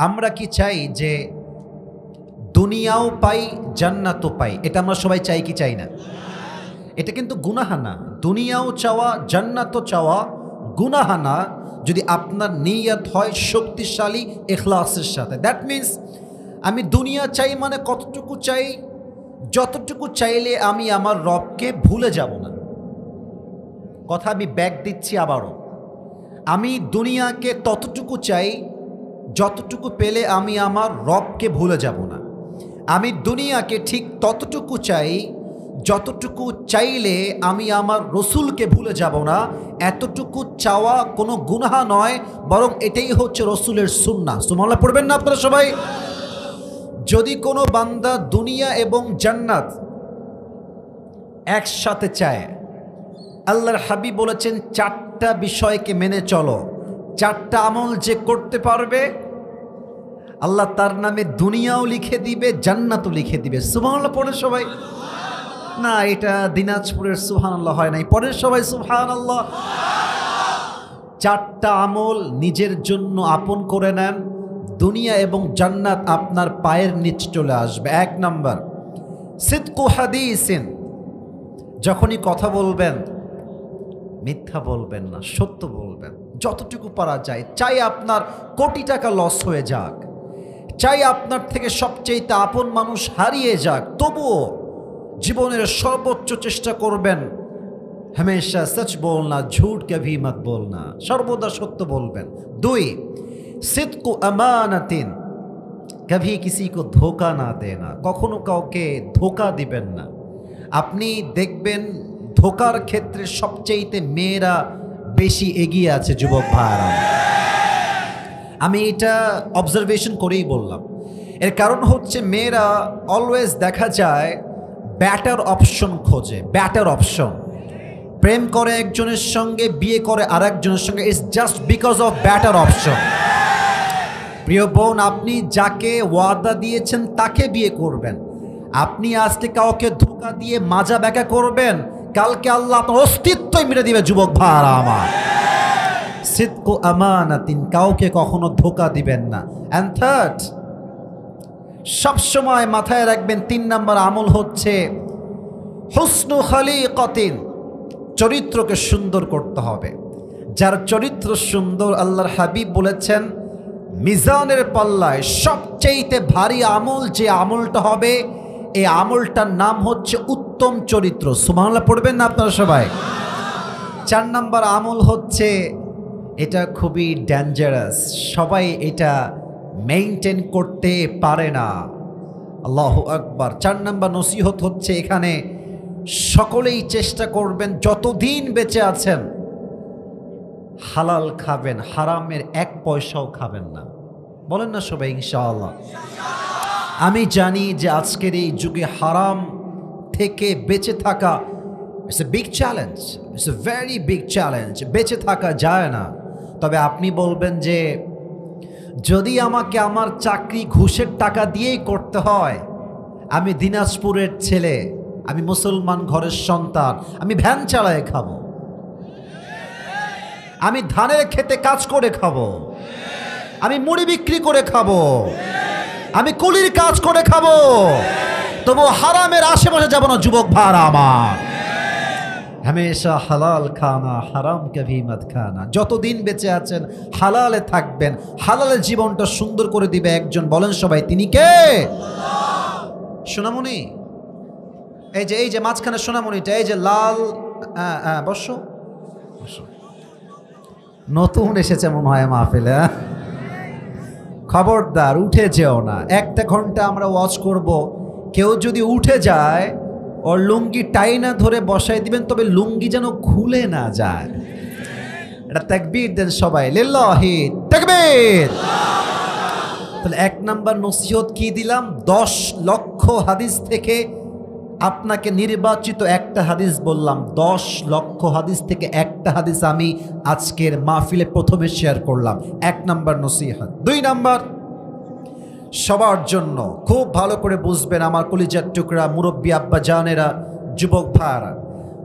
আমরা কি চাই যে দুনিয়াও পাই জান্নাতও পাই? এটা আমরা সবাই চাই কি চাই না? এটা কিন্তু গুনাহ না। দুনিয়াও চাওয়া জান্নাতও চাওয়া গুনাহ না, যদি আপনার নিয়ত হয় শক্তিশালী ইখলাসের সাথে। দ্যাট মিন্স আমি দুনিয়া চাই মানে কতটুকু চাই? যতটুকু চাইলে আমি আমার রবকে ভুলে যাব না। কথা আমি ব্যাক দিচ্ছি আবারও, আমি দুনিয়াকে ততটুকু চাই যতটুকু পেলে আমি আমার রবকে ভুলে যাব না। আমি দুনিয়াকে ঠিক ততটুকু চাই যতটুকু চাইলে আমি আমার রসুলকে ভুলে যাব না। এতটুকু চাওয়া কোনো গুনাহ নয়, বরং এটাই হচ্ছে রসুলের সুন্নাহ। সুবহানাল্লাহ পড়বেন না আপনারা সবাই? যদি কোনো বান্দা দুনিয়া এবং জান্নাত একসাথে চায়, আল্লাহর হাবিব বলেছেন চারটা বিষয়কে মেনে চলো। চারটা আমল যে করতে পারবে আল্লাহ তার নামে দুনিয়াও লিখে দিবে, জান্নাতও লিখে দিবে। সুবহানাল্লাহ পড়ে সবাই? না, এটা দিনাজপুরের সুবহানাল্লাহ হয় নাই। পড়ে সবাই সুবহানাল্লাহ। চারটা আমল নিজের জন্য আপন করে নেন, দুনিয়া এবং জান্নাত আপনার পায়ের নিচে চলে আসবে। এক নাম্বার, সিদকু হাদিসিন। যখনই কথা বলবেন মিথ্যা বলবেন না, সত্য বলবেন যতটুকু পারা যায়। চাই আপনার কোটি টাকা লস হয়ে যাক, চাই আপনার থেকে সবচেয়ে আপন মানুষ হারিয়ে যাক, তবুও জীবনের সর্বোচ্চ চেষ্টা করবেন हमेशा सच बोलना, झूठ कभी मत बोलना, সর্বদা সত্য বলবেন। দুই, সিদকু আমানাতিন, कभी किसी को धोखा ना देना, কখনো কাউকে ধোঁকা দিবেন না। আপনি দেখবেন ধোঁকার ক্ষেত্রে সবচেয়ে মেয়েরা বেশি এগিয়ে আছে যুবক ভাইরা। আমি এটা অবজারভেশন করেই বললাম। এর কারণ হচ্ছে মেয়েরা অলওয়েজ দেখা যায় ব্যাটার অপশন খোঁজে, ব্যাটার অপশন। প্রেম করে একজনের সঙ্গে, বিয়ে করে আরেকজনের সঙ্গে, it's just because of batter option. প্রিয় বোন, আপনি যাকে ওয়াদা দিয়েছেন তাকে বিয়ে করবেন। আপনি আজকে কাউকে ধোঁকা দিয়ে মাজা ব্যাকা করবেন, কালকে আল্লাহ আপনার অস্তিত্বই মেরে দিবে যুবক ভাইরা আমার। সিদকু আমানাতিন, কাউকে কখনো ধোঁকা দিবেন না। অ্যান্ড থার্ড, সবসময় মাথায় রাখবেন, 3 নম্বর আমল হচ্ছে হুসনু খালিকাতিন, চরিত্রকে সুন্দর করতে হবে। যার চরিত্র সুন্দর, আল্লাহর হাবিব বলেছেন মিজানের পাল্লায় সবচেয়ে ভারী আমল যে আমলটা হবে, এই আমলটার নাম হচ্ছে উত্তম চরিত্র। সুবহানাল্লাহ পড়বেন না আপনারা সবাই? 4 নম্বর আমল হচ্ছে, এটা খুবই ডেঞ্জারাস, সবাই এটা মেইনটেইন করতে পারে না। আল্লাহু আকবার। 4 নম্বর নসিহত হচ্ছে এখানে, সকলেই চেষ্টা করবেন যতদিন বেঁচে আছেন হালাল খাবেন, হারামের 1 পয়সাও খাবেন না। বলেন না সবাই ইনশাআল্লাহ? আমি জানি যে আজকের এই যুগে হারাম থেকে বেঁচে থাকা it's a big challenge, it's a very big challenge. বেঁচে থাকা যায় না। তবে আপনি বলবেন যে যদি আমাকে আমার চাকরি ঘুষের টাকা দিয়েই করতে হয়, আমি দিনাজপুরের ছেলে, আমি মুসলমান ঘরের সন্তান, আমি ভ্যান চালায় খাবো, আমি ধানের খেতে কাজ করে খাবো, আমি মুড়ি বিক্রি করে খাবো, আমি কুলির কাজ করে খাবো, তবু হারামের আশেপাশে যাব না যুবক ভাইরা আমার। হামেশা হালাল খানা, হারাম কভি মত খানা। যতদিন বেঁচে আছেন হালালে থাকবেন, হালালের জীবনটা সুন্দর করে দিবে একজন। বলেন সবাই, তিনি কে? সোনামণি, এই যে মাঝখানে সোনামণিটা, এই যে লাল, বসো বসো, নতুন এসেছে মনে হয় মাহফিলে। খবরদার উঠে যেও না। 1 ঘন্টা আমরা ওয়াচ করব, কেউ যদি উঠে যায় ওর লুঙ্গি টাইনা ধরে বসাই দিবেন, তবে লুঙ্গি যেন খুলে না যায়। এটা তাকবীর দেন সবাই, লিল্লাহি তাকবীর। তাহলে 1 নম্বর নসিহত কি দিলাম? 10 লক্ষ হাদিস থেকে আপনাকে নির্বাচিত একটা হাদিস বললাম। 10 লক্ষ হাদিস থেকে একটা হাদিস আমি আজকের মাহফিলে প্রথমে শেয়ার করলাম। 1 নম্বর নসিহত। 2 নম্বর, সবার জন্য খুব ভালো করে বুঝবেন আমার কলিজার টুকরা মুরব্বী আব্বা জানেরা, যুবক ভাইরা,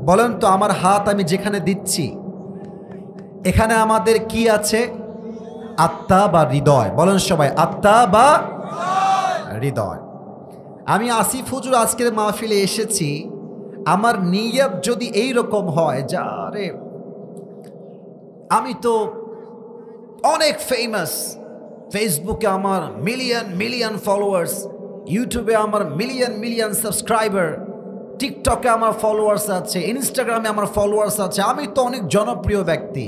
বলেন তো আমার হাত আমি যেখানে দিচ্ছি এখানে আমাদের কি আছে? আত্মা বা হৃদয়? বলেন সবাই, আত্মা বা হৃদয়। আমি আসিফ হুজুর আজকের মাহফিলে এসেছি, আমার নিয়ত যদি এই রকম হয়, যা রে আমি তো অনেক ফেমাস, ফেসবুকে আমার মিলিয়ন মিলিয়ন ফলোয়ার্স, ইউটিউবে আমার মিলিয়ন মিলিয়ন সাবস্ক্রাইবার, টিকটকে আমার ফলোয়ার্স আছে, ইনস্টাগ্রামে আমার ফলোয়ার্স আছে, আমি তো অনেক জনপ্রিয় ব্যক্তি।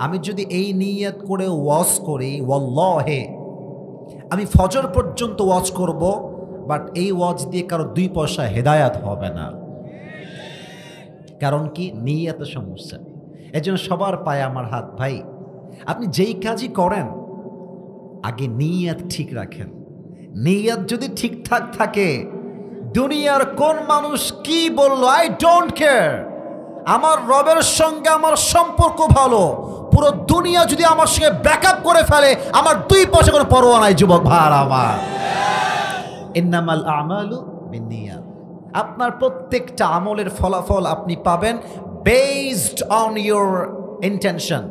আমি যদি এই নিয়ত করে ওয়াজ করি, ওয়াল্লাহে আমি ফজর পর্যন্ত ওয়াজ করব, বাট এই ওয়াজ দিয়ে কারো 2 পয়সা হেদায়াত হবে না। কারণ কি? নিয়তের সমস্যা। এজন্য সবার পায়ে আমার হাত, ভাই আপনি যেই কাজই করেন আগে নিয়ত ঠিক রাখেন। নিয়ত যদি ঠিকঠাক থাকে, দুনিয়ার কোন মানুষ কি বললো আই ডোন্ট কেয়ার। আমার রবের সঙ্গে আমার সম্পর্ক ভালো, পুরো দুনিয়া যদি আমার সঙ্গে ব্যাকআপ করে ফেলে, আমার 2 পয়সা কোনো পরোয়া নাই যুবক ভাই আমার। ইন্নামাল আমালু বিন্নিয়াত। আপনার প্রত্যেকটা আমলের ফলাফল আপনি পাবেন बेस्ड ऑन योर इंटेंशन।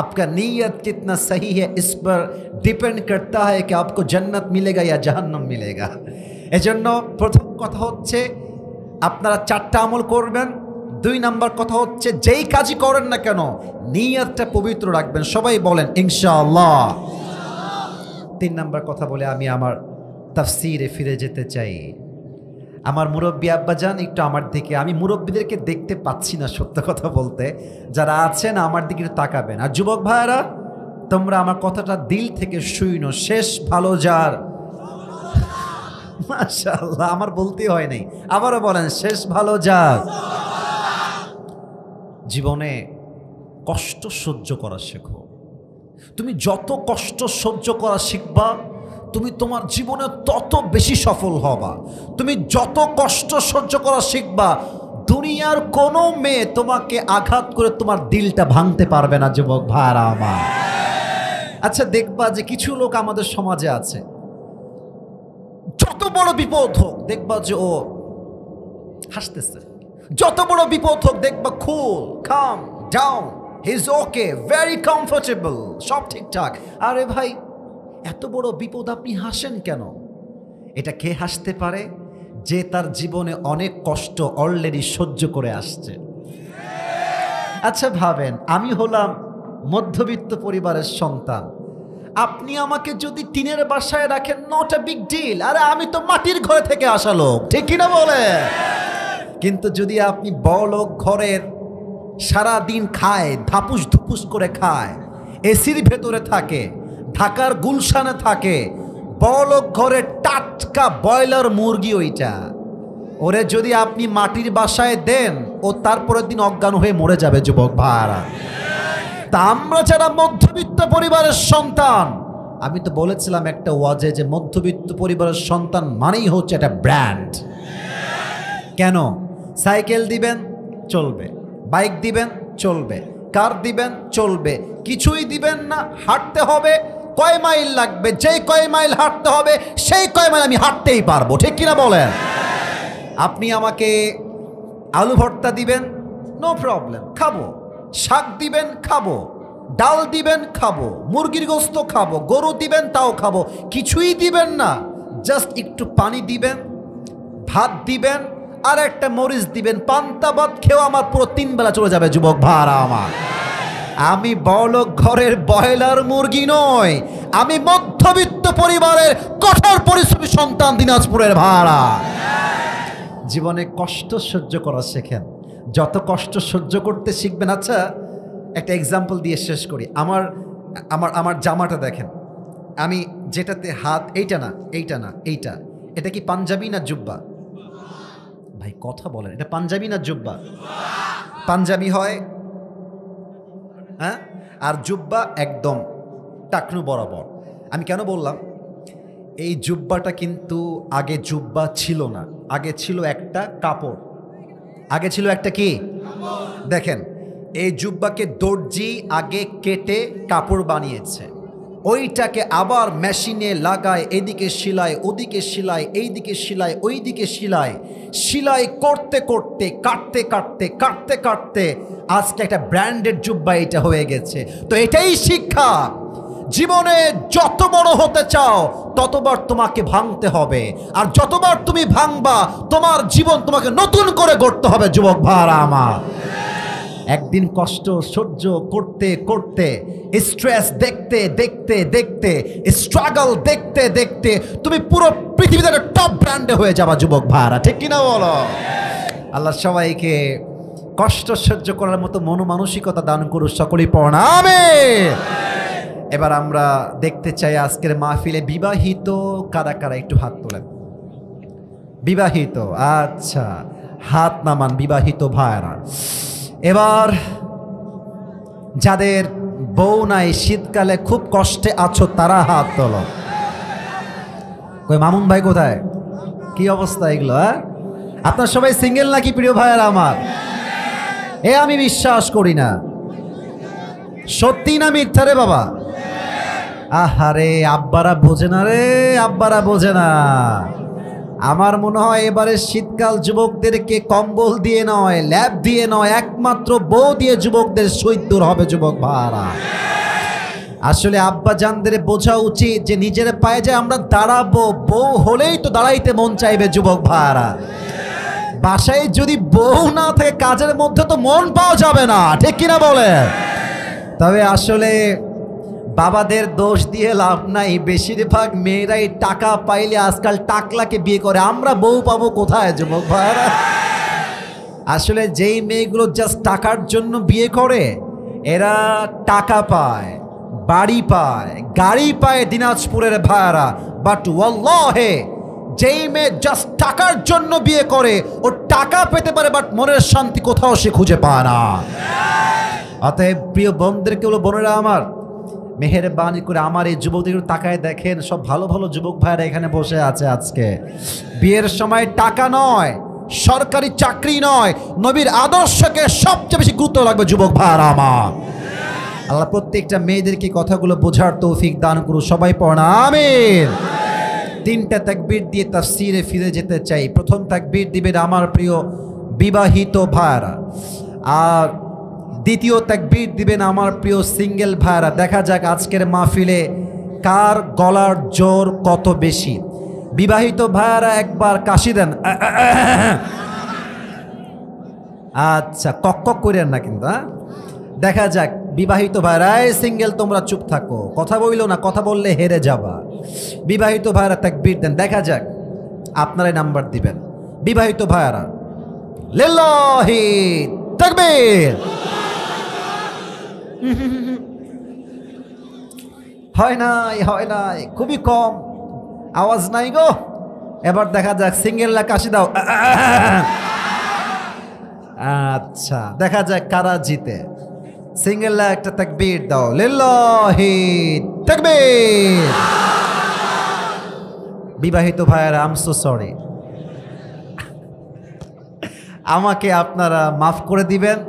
आपका नीयत कितना सही है इस पर डिपेंड करता है कि आपको जन्नत मिलेगा या जहन्नम मिलेगा। এজন্য প্রথম কথা হচ্ছে আপনারা 4টা আমল করবেন। 2 নাম্বার কথা হচ্ছে যেই কাজই করেন না কেন নিয়তটা পবিত্র রাখবেন। সবাই বলেন ইনশাআল্লাহ। 3 নাম্বার কথা বলে আমি আমার তাফসীরে ফিরে যেতে চাই। আমার মুরব্বী আব্বাজান একটু আমার দিকে, আমি মুরব্বীদেরকে দেখতে পাচ্ছি না সত্য কথা বলতে, যারা আছেন আমার দিকে একটু তাকাবেন। আর যুবক ভাইয়েরা, তোমরা আমার কথাটা দিল থেকে শুইনো, শেষ ভালো যার। মাশাআল্লাহ, আমার বলতে হয় নাই, আবারও বলেন শেষ ভালো যার। জীবনে কষ্ট সহ্য করা শেখো। তুমি যত কষ্ট সহ্য করা শিখবা, তুমি তোমার জীবনে তত বেশি সফল হবা। তুমি যত কষ্ট সহ্য করা শিখবা, দুনিয়ার কোনো মেয়ে তোমাকে আঘাত করে তোমার দিলটা ভাঙতে পারবে না যুবক ভাইরা আমার। আচ্ছা, দেখবা যে কিছু লোক আমাদের সমাজে আছে, যত বড় বিপদ হোক দেখবা যে ও হাসতেছে, যত বড় বিপদ হোক দেখবা cool, come down, he is okay, very comfortable, সব ঠিকঠাক। আরে ভাই, এত বড় বিপদ আপনি হাসেন কেন? এটা কে হাসতে পারে? যে তার জীবনে অনেক কষ্ট অলরেডি সহ্য করে আসছে। আচ্ছা ভাবেন, আমি হলাম মধ্যবিত্ত পরিবারের সন্তান, আপনি আমাকে যদি টিনের বাসায় রাখেন, নট এ বিগ ডিল। আরে আমি তো মাটির ঘরে থেকে আসা লোক, ঠিক কিনা বলে? কিন্তু যদি আপনি বড়লোক ঘরের, সারা দিন খায়, ধাপুস ধুপুস করে খায়, এসির ভেতরে থাকে, ঢাকার গুলশানে থাকে, বড়লোক ঘরে টাটকা ব্রয়লার মুরগি, ওইটা ওরে যদি আপনি মাটির বাসায় দেন, ও তারপরের দিন অজ্ঞান হয়ে মরে যাবে যুবক ভাইরা। তা আমরা যারা মধ্যবিত্ত পরিবারের সন্তান, আমি তো বলেছিলাম একটা ওয়াজে যে মধ্যবিত্ত পরিবারের সন্তান মানেই হচ্ছে একটা ব্র্যান্ড। কেন? সাইকেল দিবেন চলবে, বাইক দিবেন চলবে, কার দিবেন চলবে, কিছুই দিবেন না, হাঁটতে হবে, কয় মাইল লাগবে, যেই কয় মাইল হাঁটতে হবে সেই কয় মাইল আমি হাঁটতেই পারবো, ঠিক কিনা বলেন? আপনি আমাকে আলু ভর্তা দিবেন, নো প্রবলেম, খাবো। শাক দিবেন, খাবো। ডাল দিবেন, খাবো। মুরগির গোস্ত খাবো। গরু দিবেন, তাও খাবো। কিছুই দিবেন না, জাস্ট একটু পানি দিবেন, ভাত দিবেন, আর একটা মরিচ দিবেন, পান্তা ভাত খেয়েও আমার পুরো 3 বেলা চলে যাবে যুবক ভাড়া আমার। আমি বড়লোক ঘরের ব্রয়লার মুরগি নই, আমি মধ্যবিত্ত পরিবারের কঠোর পরিশ্রমী সন্তান, দিনাজপুরের ভাড়া। জীবনে কষ্ট সহ্য করা শেখেন, যত কষ্ট সহ্য করতে শিখবেন। আচ্ছা, একটা এক্সাম্পল দিয়ে শেষ করি। আমার আমার আমার জামাটা দেখেন, আমি যেটাতে হাত, এইটা না, এইটা না, এইটা, এটা কি পাঞ্জাবি না জুব্বা? ভাই কথা বলেন, এটা পাঞ্জাবি না জুব্বা? পাঞ্জাবি হয়, হ্যাঁ, আর জুব্বা একদম টাকনু বরাবর। আমি কেন বললাম এই জুব্বাটা? কিন্তু আগে জুব্বা ছিল না, আগে ছিল একটা কাপড়, আগে ছিল একটা কি? দেখেন, এই জুব্বাকে দর্জি আগে কেটে কাপড় বানিয়েছে, ওইটাকে আবার মেশিনে লাগায়, এদিকে সেলাই, ওদিকে সেলাই, এইদিকে সেলাই, ওইদিকে সেলাই, সেলাই করতে করতে, কাটতে কাটতে, কাটতে কাটতে আজকে একটা ব্র্যান্ডেড জুব্বা এটা হয়ে গেছে। তো এটাই শিক্ষা জীবনে যত বড় হতে চাও ততবার তোমাকে ভাঙতে হবে, আর যতবার তুমি ভাঙবা তোমার জীবন তোমাকে নতুন করে গড়তে হবে যুবক ভাইরা আমার। একদিন কষ্ট সহ্য করতে করতে, স্ট্রেস দেখতে দেখতে দেখতে, স্ট্রাগল দেখতে দেখতে তুমি পুরো পৃথিবীতে একটা টপ ব্র্যান্ডে হয়ে যাবা যুবক ভাইরা, ঠিক কিনা বলো? আল্লাহ সবাইকে কষ্ট সহ্য করার মতো মনোমানসিকতা দান করুন, সকলেই পড়ুন আমিন। এবার আমরা দেখতে চাই আজকের মাহফিলে বিবাহিত কারা কারা, একটু হাত তোলেন। বিবাহিত, আচ্ছা হাত নামান বিবাহিত ভাইরা। এবার যাদের বউ নাই, শীতকালে খুব কষ্টে আছো, তারা হাত তোলো। কই মামুন ভাই কোথায়? কি অবস্থা এগুলো? আপনার সবাই সিঙ্গেল নাকি প্রিয় ভাইয়েরা আমার? আমি বিশ্বাস করি না। সত্যি না মিথ্যা রে বাবা? আহারে আব্বারা বোঝে না রে, আব্বারা বোঝে না। আমার মনে হয় এবারে শীতকাল যুবকদেরকে কম্বল দিয়ে নয়, ল্যাব দিয়ে নয়, একমাত্র বউ দিয়ে যুবকদের শহীদ দূর হবে যুবক ভাইরা। আসলে আব্বা জানদের বোঝা উচিত যে নিজের পায়ে যে আমরা দাঁড়াবো, বউ হলেই তো দাঁড়াইতে মন চাইবে যুবক ভাইরা। বাসায় যদি বউ না থাকে কাজের মধ্যে তো মন পাওয়া যাবে না, ঠিক কিনা বলে? তবে আসলে বাবাদের দোষ দিয়ে লাভ নাই, বেশিরভাগ মেয়েরাই টাকা পাইলে আজকাল টাকলাকে বিয়ে করে। আমরা বউ পাবো কোথায় যুবক ভাইরা? আসলে যেই মেয়েগুলো জাস্ট টাকার জন্য বিয়ে করে, এরা টাকা পায়, বাড়ি পায়, গাড়ি পায় দিনাজপুরের ভাইরা। বাট ওয়াল্লাহে যেই মেয়ে জাস্ট টাকার জন্য বিয়ে করে, ও টাকা পেতে পারে বাট মনের শান্তি কোথাও সে খুঁজে পায় না। অতএব প্রিয় বোনদেরকে বলো, বোনেরা আমার, মেহেরবানি করে আমার এই যুবকদের তাকায় দেখেন, সব ভালো ভালো যুবক ভাইরা এখানে বসে আছে। আজকে বিয়ের সময় টাকা নয়, সরকারি চাকরি নয়, নবীর আদর্শকে সবচেয়ে বেশি গুরুত্ব লাগবে যুবক ভাইরা আমার। আল্লাহ প্রত্যেকটা মেয়েদেরকে কথাগুলো বোঝার তৌফিক দান করুন, সবাই পড়ুন আমিন। তিনটা তাকবীর দিয়ে তাফসীরে ফিরে যেতে চাই। প্রথম তাকবীর দিবেন আমার প্রিয় বিবাহিত ভাইরা, আর দ্বিতীয় তাকবীর দিবেন আমার প্রিয় সিঙ্গেল ভাইরা। দেখা যাক আজকের মাহফিলে কার গলার জোর কত বেশি। বিবাহিত ভাইরা একবার কাশি দেন। আচ্ছা, কক করেন না কিন্তু। দেখা যাক বিবাহিত ভাইরা। সিঙ্গেল তোমরা চুপ থাকো, কথা বইলো না, কথা বললে হেরে যাবা। বিবাহিত ভাইরা তাকবীর দেন, দেখা যাক আপনারাই নাম্বার দিবেন। বিবাহিত ভাইরা লিল্লাহি তাকবীর। হয় নাই, হয় নাই, খুবই কম আওয়াজ নাই গো। এবার দেখা যাক সিঙ্গেলরা কাশি দাও। আচ্ছা, দেখা যাক কারা জিতে। সিঙ্গেলরা একটা তাকবীর দাও, লিল্লাহি তাকবীর। বিবাহিত ভাইয়ারা, আই এম সো সরি, আমাকে আপনারা মাফ করে দিবেন।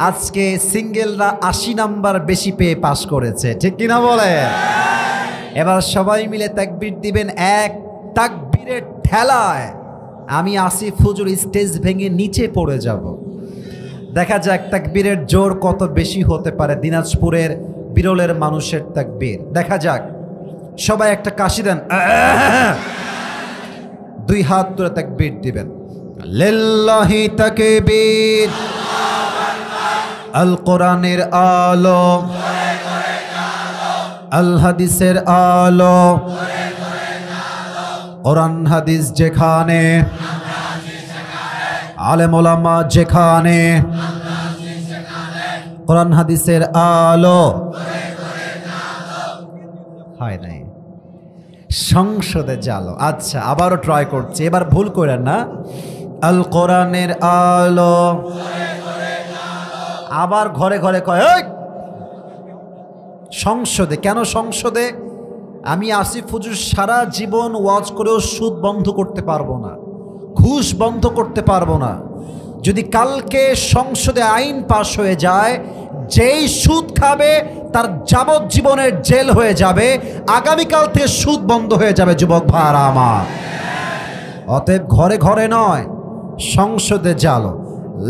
আজকে সিঙ্গেলরা 80 নাম্বার বেশি পেয়ে পাস করেছে, ঠিক কিনা বলে? এবার সবাই মিলে তাকবীর দিবেন। এক তাকবীরের ঠেলায় আমি আসিফ হুজুর স্টেজ ভেঙে নিচে পড়ে যাব। দেখা যাক তাকবীরের জোর কত বেশি হতে পারে দিনাজপুরের বিরলের মানুষের তাকবীর। দেখা যাক, সবাই একটা কাশি দেন, দুই হাত তুলে তাকবীর দিবেন। লিল্লাহি তাকবীর। আল কোরআনের আলো, আল হাদিসের আলো, কোরআন হাদিস যেখানে, আলেম ওলামা যেখানে, কোরআন হাদিসের আলো। হয় নাই, সংসদে জালো। আচ্ছা, আবারও ট্রাই করছি, এবার ভুল করেন না। আল কোরআনের আলো। আবার ঘরে ঘরে কয়, সংসদে। কেন সংসদে? আমি আসিফ হুজুর সারা জীবন ওয়াজ করেও সুদ বন্ধ করতে পারবো না, ঘুষ বন্ধ করতে পারবো না। যদি কালকে সংসদে আইন পাশ হয়ে যায়, যেই সুদ খাবে তার যাবজ্জীবনের জেল হয়ে যাবে, আগামীকাল থেকে সুদ বন্ধ হয়ে যাবে যুবক ভাইরা আমার। অতএব ঘরে ঘরে নয়, সংসদে জালো।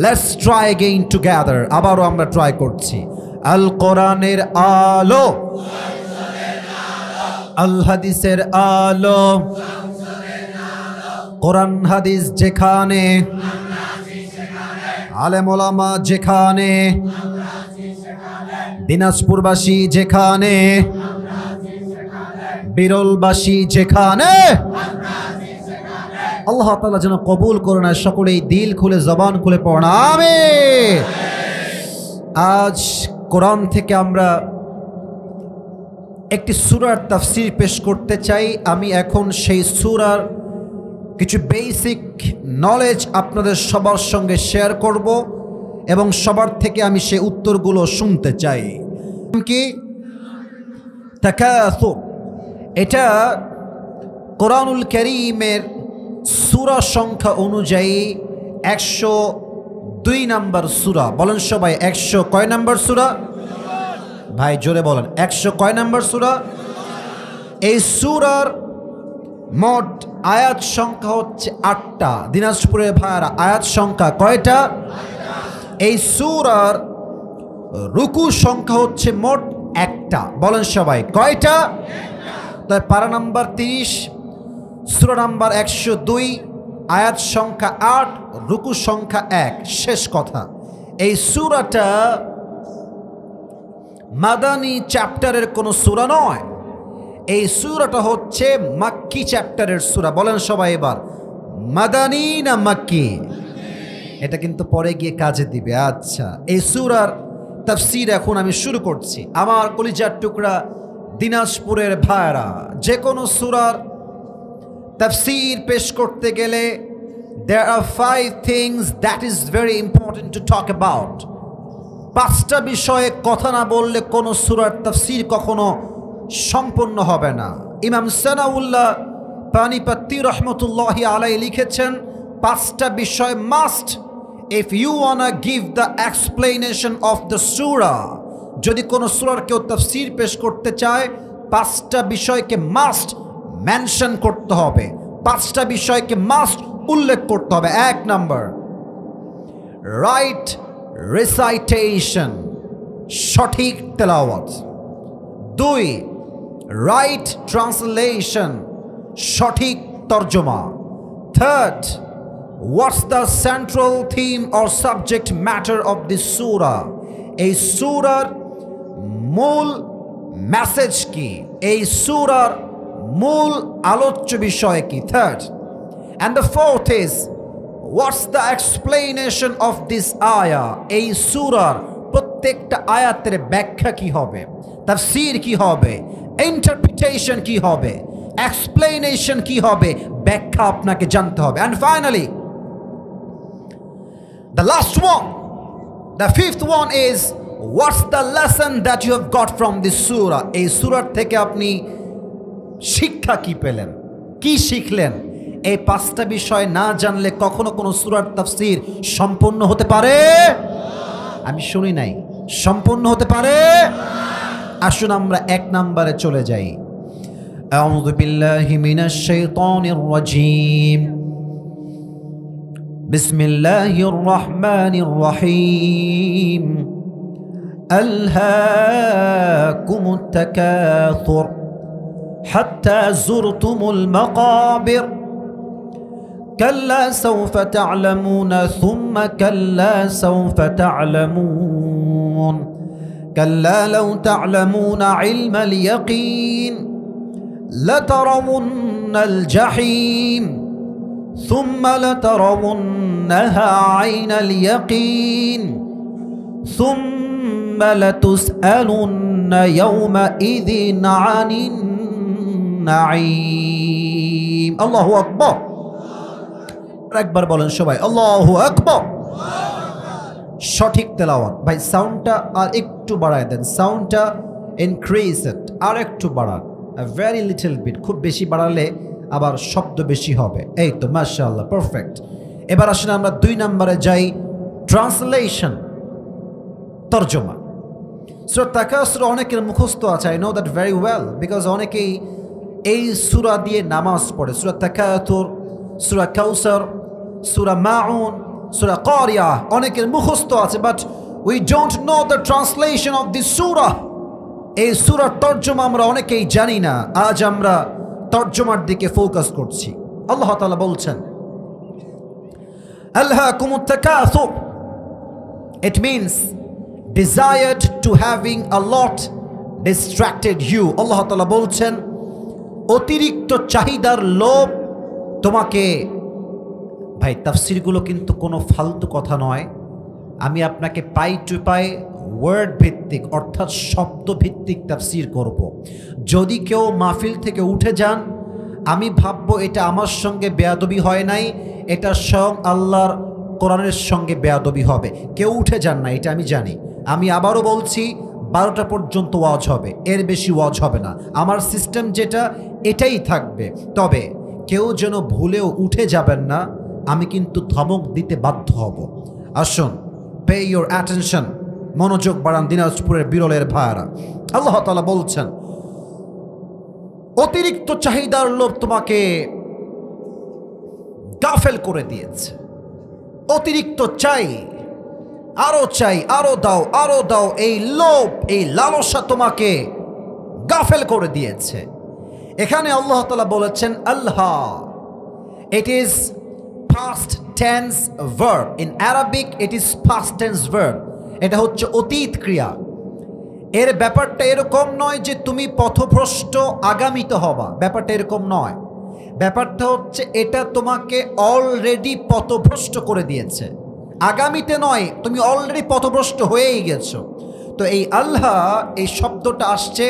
Let's try again together. আবারও আমরা ট্রাই করছি। আল কোরআনের আলো, আল হাদিসের আলো, কোরআন হাদিস যেখানে, আলেম ওলামা যেখানে, দিনাজপুরবাসী যেখানে, বিরলবাসী যেখানে, আল্লাহ তাআলা যেন কবুল করুন। সকলেই দিল খুলে জবান খুলে পড়ুন আমিন। আজ কোরআন থেকে আমরা একটি সূরার তাফসীর পেশ করতে চাই। আমি এখন সেই সূরার কিছু বেসিক নলেজ আপনাদের সবার সঙ্গে শেয়ার করব এবং সবার থেকে আমি সেই উত্তরগুলো শুনতে চাই। কি তাকাসুর, এটা কোরআনুল কারীমের সূরা সংখ্যা অনুযায়ী 102 নম্বর সূরা। বলেন সবাই 100 কয় নম্বর সূরা? ভাই জোরে বলেন 100 কয় নম্বর সূরা? এই সূরার মোট আয়াত সংখ্যা হচ্ছে 8টা। দিনাজপুরের ভাইরা আয়াত সংখ্যা কয়টা? এই সূরার রুকু সংখ্যা হচ্ছে মোট 1টা। বলেন সবাই কয়টা? তাই পারা নাম্বার 30, সূরা নাম্বার 102, আয়াত সংখ্যা 8, রুকু সংখ্যা 1। শেষ কথা, এই সূরাটা মাদানী চ্যাপ্টারের কোনো সূরা নয়। এই সূরাটা হচ্ছে মাক্কি চ্যাপ্টারের সূরা। বলেন সবাই এবার মাদানী না মাক্কি? এটা কিন্তু পরে গিয়ে কাজে দিবে। আচ্ছা, এই সূরার তাফসীর এখন আমি শুরু করছি। আমার কলিজার টুকরা দিনাজপুরের ভাইরা, যে কোনো সূরার তাফসীর পেশ করতে গেলে there are 5 things that is very important to talk about. 5টা বিষয়ে কথা না বললে কোনো সূরার তাফসীর কখনো সম্পূর্ণ হবে না। ইমাম সানাউল্লাহ পানিপত্তি রহমতুল্লাহি আলাইহি লিখেছেন 5টা বিষয় must if you wanna give the explanation of the surah. যদি কোনো সূরার কেউ তাফসীর পেশ করতে চায় 5টা বিষয়কে মাস্ট মেনশন করতে হবে, 5টা বিষয়কে মাস্ট উল্লেখ করতে হবে। 1 নাম্বার রাইট রিসাইটেশন, সঠিক তেলাওয়াত। 2 রাইট ট্রান্সলেশন, সঠিক তর্জমা। 3 what's the central theme or subject matter of this surah. এই সূরার মূল মেসেজ কি, এই সূরার মূল আলোচ্য বিষয় কি। 3rd and the 4th is what's the explanation of this ayah. এই সূরার প্রত্যেকটা আয়াতের ব্যাখ্যা কি হবে, তাফসীর কি হবে, ইন্টারপ্রিটেশন কি হবে, এক্সপ্লেনেশন কি হবে, ব্যাখ্যা আপনাকে জানতে হবে। and finally the last one, the 5th one is what's the lesson that you have got from this surah. এই সূরার থেকে আপনি শিক্ষা কি পেলেন, কি শিখলেন? এই 5টা বিষয় না জানলে কখনো কোনো সূরার তাফসীর সম্পূর্ণ হতে পারে? আমি শুনি নাই, সম্পূর্ণ হতে পারে? আসুন আমরা 1 নম্বরে চলে যাই। আউযু বিল্লাহি মিনাশ শাইতানির রাজীম। বিসমিল্লাহির রহমানির রহিম। আলহাকুমুত তাকাসুর حتى زرتم المقابر كلا سوف تعلمون ثم كلا سوف تعلمون كلا لو تعلمون علم اليقين لترون الجحيم ثم لترونها عين اليقين ثم لتسألن يومئذ عن النعيم. الله أكبر. একবার বলেন সবাই আল্লাহু আকবার। সঠিক তেলাওয়াত। ভাই সাউন্ডটা আর একটু বাড়ায় দেন, সাউন্ডটা ইনক্রিজ ইট, আর একটু বাড়ান, ভেরি লিটল বিট। খুব বেশি বাড়ালে আবার শব্দ বেশি হবে। এই তো মাশাআল্লাহ, পারফেক্ট। এবার আসলে আমরা 2 নম্বরে যাই, ট্রান্সলেশন, তরজমা। সূরা তাকাসুর অনেকের মুখস্থ আছে, I know that very well, because অনেকেই এই সূরা দিয়ে নামাজ পড়ে। সূরা তাকাসুর, সূরা কাউসার, সূরা মাউন, সূরা কারিয়া অনেকের মুখস্থ আছে, but we don't know the translation of this surah. এই সূরার তর্জমা আমরা অনেকেই জানি না, আজ আমরা তর্জমার দিকে ফোকাস করছি। আল্লাহ তাআলা বলছেন আলহাকুমুত তাকাসুর, it means desired to having a lot distracted you। আল্লাহ তাআলা বলছেন অতিরিক্ত চাহিদার লোভ তোমাকে, ভাই তাফসীরগুলো কিন্তু কোনো ফালতু কথা নয়, আমি আপনাকে পাই টু পাই ওয়ার্ড ভিত্তিক অর্থাৎ শব্দ ভিত্তিক তাফসীর করব। যদি কেউ মাহফিল থেকে উঠে যান, আমি ভাববো এটা আমার সঙ্গে বেয়াদবি হয় নাই, এটা স্বয়ং আল্লাহর কোরআনের সঙ্গে বেয়াদবি হবে। কেউ উঠে যান না, এটা আমি জানি। আমি আবারও বলছি 12টা পর্যন্ত ওয়াজ হবে, এর বেশি ওয়াজ হবে না। আমার সিস্টেম যেটা এটাই থাকবে। তবে কেউ যেন ভুলেও উঠে যাবেন না, আমি কিন্তু ধমক দিতে বাধ্য হব। আসুন, পে ইউর অ্যাটেনশন, মনোযোগ বাড়ান দিনাজপুরের বিরলের ভাইয়ারা। আল্লাহ তাআলা বলছেন অতিরিক্ত চাহিদার লোভ তোমাকে গাফেল করে দিয়েছে। অতিরিক্ত চাই, আরো চাই, আরো দাও, আরো দাও, এই লোভ, এই লালসা তোমাকে গাফেল করে দিয়েছে। এখানে আল্লাহ তাআলা বলেছেন Allah, it is past tense verb, in Arabic it is past tense verb, এটা হচ্ছে অতীত ক্রিয়া। এর ব্যাপারটা এরকম নয় যে তুমি পথভ্রষ্ট আগামীত হবা, ব্যাপারটা এরকম নয়। ব্যাপারটা হচ্ছে এটা তোমাকে অলরেডি পথভ্রষ্ট করে দিয়েছে, আগামীতে নয়, তুমি অলরেডি পথভ্রষ্ট হয়েই গেছো। তো এই আল্লাহ, এই শব্দটা আসছে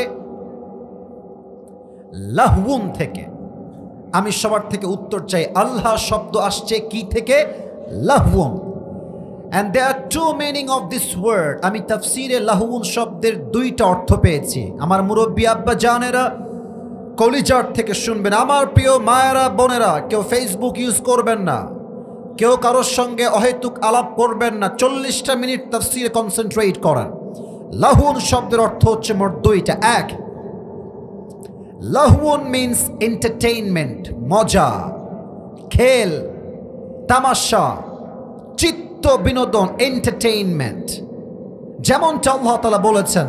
লাহউন থেকে। আমি সবার থেকে উত্তর চাই, আল্লাহ শব্দ আসছে কি থেকে? লাহউন। And there are two meaning of this word. আমি তাফসীরে লাহউন শব্দের দুইটা অর্থ পেয়েছি। আমার মুরব্বী আব্বা জানেরা কলিজার থেকে শুনবেন। আমার প্রিয় মায়েরা বোনেরা, কেউ ফেসবুক ইউজ করবেন না, কেউ কারোর সঙ্গে অহেতুক আলাপ করবেন না। 40টা মিনিট তাফসীরে কনসেন্ট্রেট করেন। লাহউন শব্দের অর্থ হচ্ছে মোট দুইটা। এক, লাহউন মিন্স এন্টারটেইনমেন্ট, মজা, খেল, তামাশা, চিত্ত বিনোদন, এন্টারটেইনমেন্ট। যেমনটা আল্লাহ তাআলা বলেছেন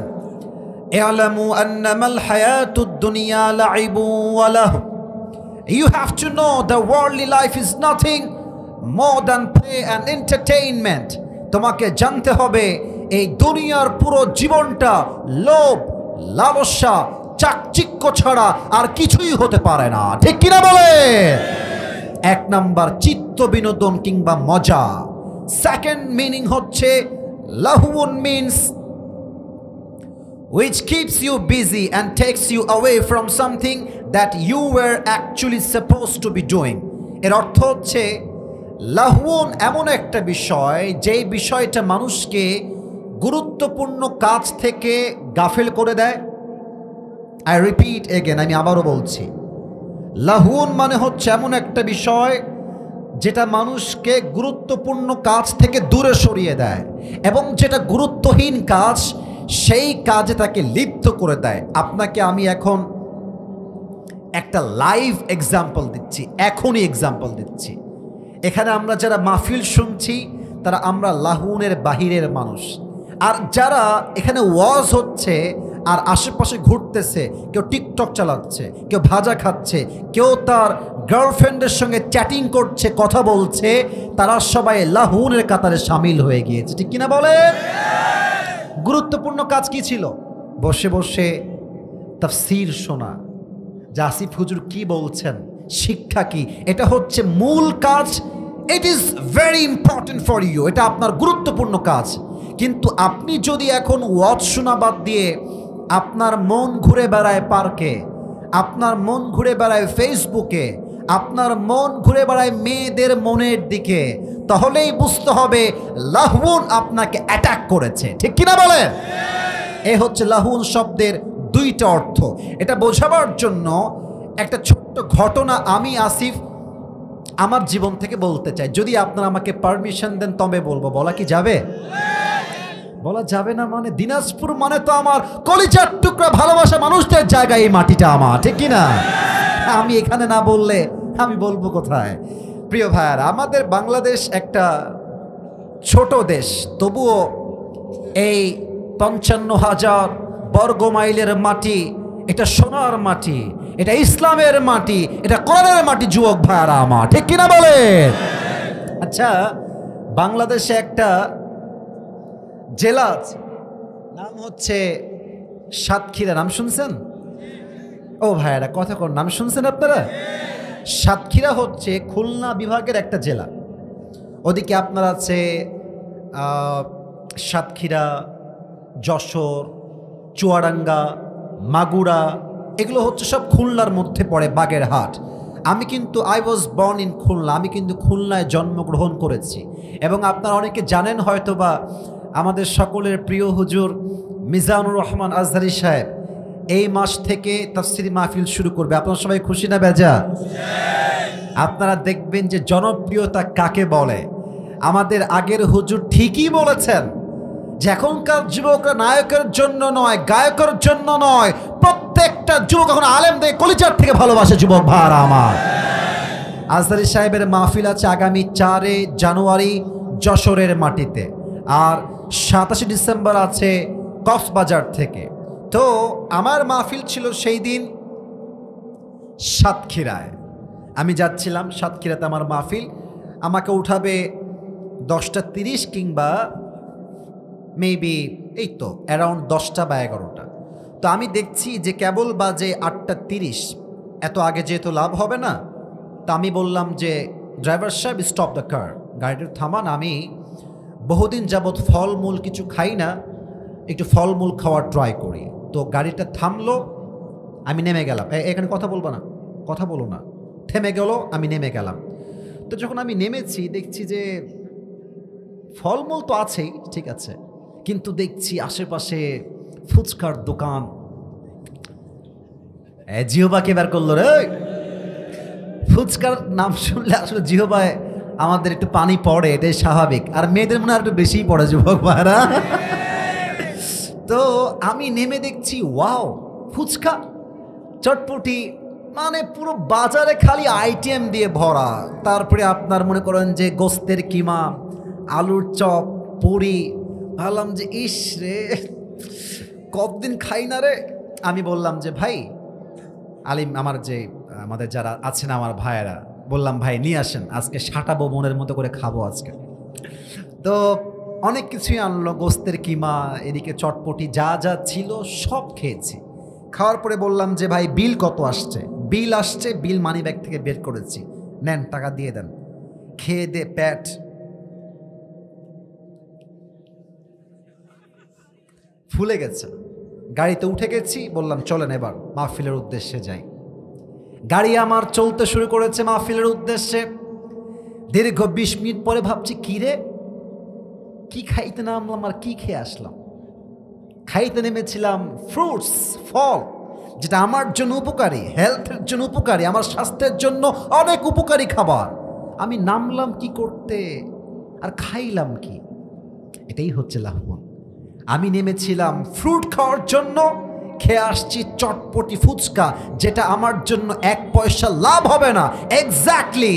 ই'লামু আন্নামাল হায়াতুদ দুনিয়া লাইবুন ওয়া লাহু, you have to know the worldly life is nothing more than play and entertainment। তোমাকে জানতে হবে এই দুনিয়ার পুরো জীবনটা লোভ, লালসা, চাকচিক্য ছাড়া আর কিছুই হতে পারে না, ঠিক কিনা বলে? এক নাম্বার চিত্ত বিনোদন কিংবা মজা। সেকেন্ড মিনিং হচ্ছে লাহউন means which keeps you busy and takes you away from something that you were actually supposed to be doing। এর অর্থ হচ্ছে লাহউন এমন একটা বিষয়, যেই বিষয়টা মানুষকে গুরুত্বপূর্ণ কাজ থেকে গাফেল করে দেয়। আই রিপিট এগেন, আমি আবারও বলছি, লাহউন মানে হচ্ছে এমন একটা বিষয় যেটা মানুষকে গুরুত্বপূর্ণ কাজ থেকে দূরে সরিয়ে দেয়, এবং যেটা গুরুত্বহীন কাজ সেই কাজে তাকে লিপ্ত করে দেয়। আপনাকে আমি এখন একটা লাইভ এক্সাম্পল দিচ্ছি, এখনই এক্সাম্পল দিচ্ছি। এখানে আমরা যারা মাহফিল শুনছি তারা আমরা লাহউনের বাহিরের মানুষ, আর যারা এখানে ওয়াজ হচ্ছে আর আশেপাশে ঘুরতেছে, কেউ টিকটক চালাচ্ছে, কেউ ভাজা খাচ্ছে, কেউ তার গার্লফ্রেন্ডের সঙ্গে চ্যাটিং করছে, কথা বলছে, তারা সবাই লাহউনের কাতারে সামিল হয়ে গিয়েছে, ঠিক কিনা বলে? গুরুত্বপূর্ণ কাজ কি ছিল? বসে বসে তাফসীর শোনা, যে আসিফ হুজুর কি বলছেন, শিক্ষা কি, এটা হচ্ছে মূল কাজ। It is very important for you, এটা আপনার গুরুত্বপূর্ণ কাজ। কিন্তু আপনি যদি এখন ওয়াজ শোনা বাদ দিয়ে আপনার মন ঘুরে বেড়ায় পার্কে, আপনার মন ঘুরে বেড়ায় ফেসবুকে, আপনার মন ঘুরে বেড়ায় মেয়েদের মনের দিকে, তাহলেই বুঝতে হবে লাহউন আপনাকে অ্যাটাক করেছে, ঠিক কিনা বলেন? এ হচ্ছে লাহউন শব্দের দুইটা অর্থ। এটা বোঝাবার জন্য একটা ছোট্ট ঘটনা আমি আসিফ আমার জীবন থেকে বলতে চাই। যদি আপনারা আমাকে পারমিশন দেন তবে বলবো। বলা কি যাবে? বলা যাবে না মানে? দিনাজপুর মানে তো আমার কলিজার টুকরা ভালোবাসা মানুষদের জায়গা, এই মাটিটা আমার, ঠিক কিনা? আমি এখানে না বললে আমি বলবো কোথায়? প্রিয় ভাইয়ারা, আমাদের বাংলাদেশ একটা ছোট দেশ, তবুও এই 55,000 বর্গ মাইলের মাটি, এটা সোনার মাটি, এটা ইসলামের মাটি, এটা কোরআনের মাটি যুবক ভাইরা আমার, ঠিক কিনা বলে? আচ্ছা, বাংলাদেশে একটা জেলা আছে, নাম হচ্ছে সাতক্ষীরা। নাম শুনছেন? ও ভাইরা কথা কোন নাম শুনছেন আপনারা? সাতক্ষীরা হচ্ছে খুলনা বিভাগের একটা জেলা। ওদিকে আপনার আছে সাতক্ষীরা, যশোর, চুয়াডাঙ্গা, মাগুরা, এগুলো হচ্ছে সব খুলনার মধ্যে পড়ে, বাগেরহাট। আমি কিন্তু I was born in Khulna, আমি কিন্তু খুলনায় জন্মগ্রহণ করেছি। এবং আপনারা অনেকে জানেন হয়তো বা, আমাদের সকলের প্রিয় হুজুর মিজানুর রহমান আজহারি সাহেব এই মাস থেকে তাফসীর মাহফিল শুরু করবে। আপনারা সবাই খুশি না বেজা? আপনারা দেখবেন যে জনপ্রিয়তা কাকে বলে। আমাদের আগের হুজুর ঠিকই বলেছেন যে এখনকার যুবকরা নায়কের জন্য নয়, গায়কের জন্য নয়, প্রত্যেকটা যুবক এখন আলেমদের কলিজার থেকে ভালোবাসে যুবক ভাইরা আমার। আজহারি সাহেবের মাহফিল আছে আগামী 4 জানুয়ারি যশোরের মাটিতে, আর 27 ডিসেম্বর আছে কক্সবাজার থেকে। তো আমার মাহফিল ছিল সেই দিন সাতক্ষীরায়। আমি যাচ্ছিলাম সাতক্ষীরাতে, আমার মাহফিল। আমাকে উঠাবে 10:30 কিংবা মেবি এই তো অ্যারাউন্ড 10টা বা 11টা। তো আমি দেখছি যে কেবল বাজে 8:30। এত আগে যেহেতু লাভ হবে না, তা আমি বললাম যে ড্রাইভার সাহেব স্টপ দ্য কার, গাড়িটা থামান, আমি বহুদিন যাবৎ ফলমূল কিছু খাই না, একটু ফলমূল খাওয়ার ট্রাই করি। তো গাড়িটা থামলো, আমি নেমে গেলাম। এখানে কথা বলবো না, কথা বলো না। থেমে গেল, আমি নেমে গেলাম। তো যখন আমি নেমেছি দেখছি যে ফলমূল তো আছেই, ঠিক আছে, কিন্তু দেখছি আশেপাশে ফুচকার দোকান। জিহবাকে বের করলো রে। ফুচকার নাম শুনলে আসলে জিহবায় আমাদের একটু পানি পড়ে, এটাই স্বাভাবিক। আর মেয়েদের মনে হয় একটু বেশিই পড়ে যুবক ভাইরা। তো আমি নেমে দেখছি ওয়াও, ফুচকা, চটপটি, মানে পুরো বাজারে খালি আইটেম দিয়ে ভরা। তারপরে আপনার মনে করেন যে গোস্তের কিমা, আলুর চপ, পুরি। ভাবলাম যে ইস রে, কতদিন খাই না রে। আমি বললাম যে ভাই আলিম, আমার যে আমাদের যারা আছেন আমার ভাইয়েরা, বললাম ভাই নিয়ে আসেন, আজকে সাঁটাবো, মনের মতো করে খাবো আজকে। তো অনেক কিছুই আনলো, গোস্তের কিমা, এদিকে চটপটি, যা যা ছিল সব খেয়েছি। খাওয়ার পরে বললাম যে ভাই বিল কত আসছে? বিল আসছে, বিল মানি ব্যাগ থেকে বের করেছি, নেন টাকা দিয়ে দেন। খেয়ে দে পেট ফুলে গেছে। গাড়িতে উঠে গেছি, বললাম চলেন এবার মাহফিলের উদ্দেশ্যে যাই। গাড়ি আমার চলতে শুরু করেছে মাহফিলের উদ্দেশ্যে। দীর্ঘ 20 মিনিট পরে ভাবছি কি রে, কি খাইতে নামলাম আর কি খেয়ে আসলাম। খাইতে নেমেছিলাম ফ্রুটস, ফল, যেটা আমার জন্য উপকারী, হেলথের জন্য উপকারী, আমার স্বাস্থ্যের জন্য অনেক উপকারী খাবার। আমি নামলাম কি করতে আর খাইলাম কি? এটাই হচ্ছে লাভবান। আমি নেমেছিলাম ফ্রুট খাওয়ার জন্য, খেয়ে আসছি চটপটি ফুচকা, যেটা আমার জন্য 1 পয়সা লাভ হবে না। এক্স্যাক্টলি,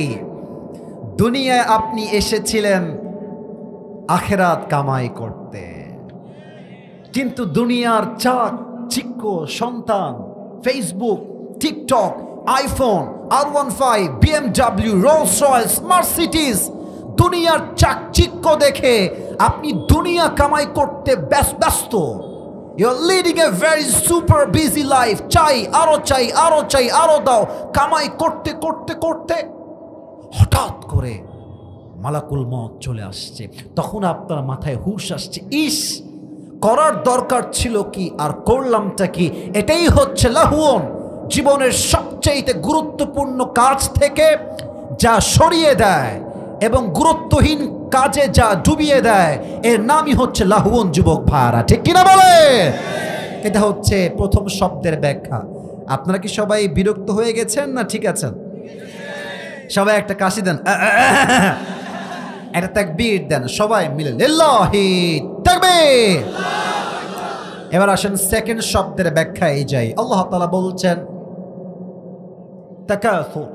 দুনিয়ায় আপনি এসেছিলেন আখেরাত কামাই করতে, কিন্তু দুনিয়ার চাক চিক্ক সন্তান, Facebook, TikTok, iPhone, R15, BMW, Rolls Royce, Mercedes, দুনিয়ার চাকচিক্য দেখে আপনি দুনিয়া কামাই করতে ব্যস্ত। You're leading a very super busy life. চাই, আরো চাই, আরো চাই, আরো দাও। কামাই করতে করতে করতে হঠাৎ করে মালাকুল মউত চলে আসছে। তখন আপনার মাথায় হুঁশ আসছে, ইস করার দরকার ছিল কি আর করলামটা কি। এটাই হচ্ছে লাহুন, জীবনের সবচেয়ে গুরুত্বপূর্ণ কাজ থেকে যা সরিয়ে দেয় এবং গুরুত্বহীন কাজে যা ডুবিয়ে দেয়, এর নামই হচ্ছে লাহুন যুবক ভাইরা, ঠিক কিনা বলে? এটা হচ্ছে প্রথম শব্দের ব্যাখ্যা। আপনারা কি সবাই বিরক্ত হয়ে গেছেন না ঠিক আছেন? সবাই একটা কাশি দেন, একটা তাকবীর দেন, সবাই মিলে লিল্লাহি তাকবীর। এবার আসেন সেকেন্ড শব্দের ব্যাখ্যায় যাই। আল্লাহ তাআলা বলছেন তাকাসুর,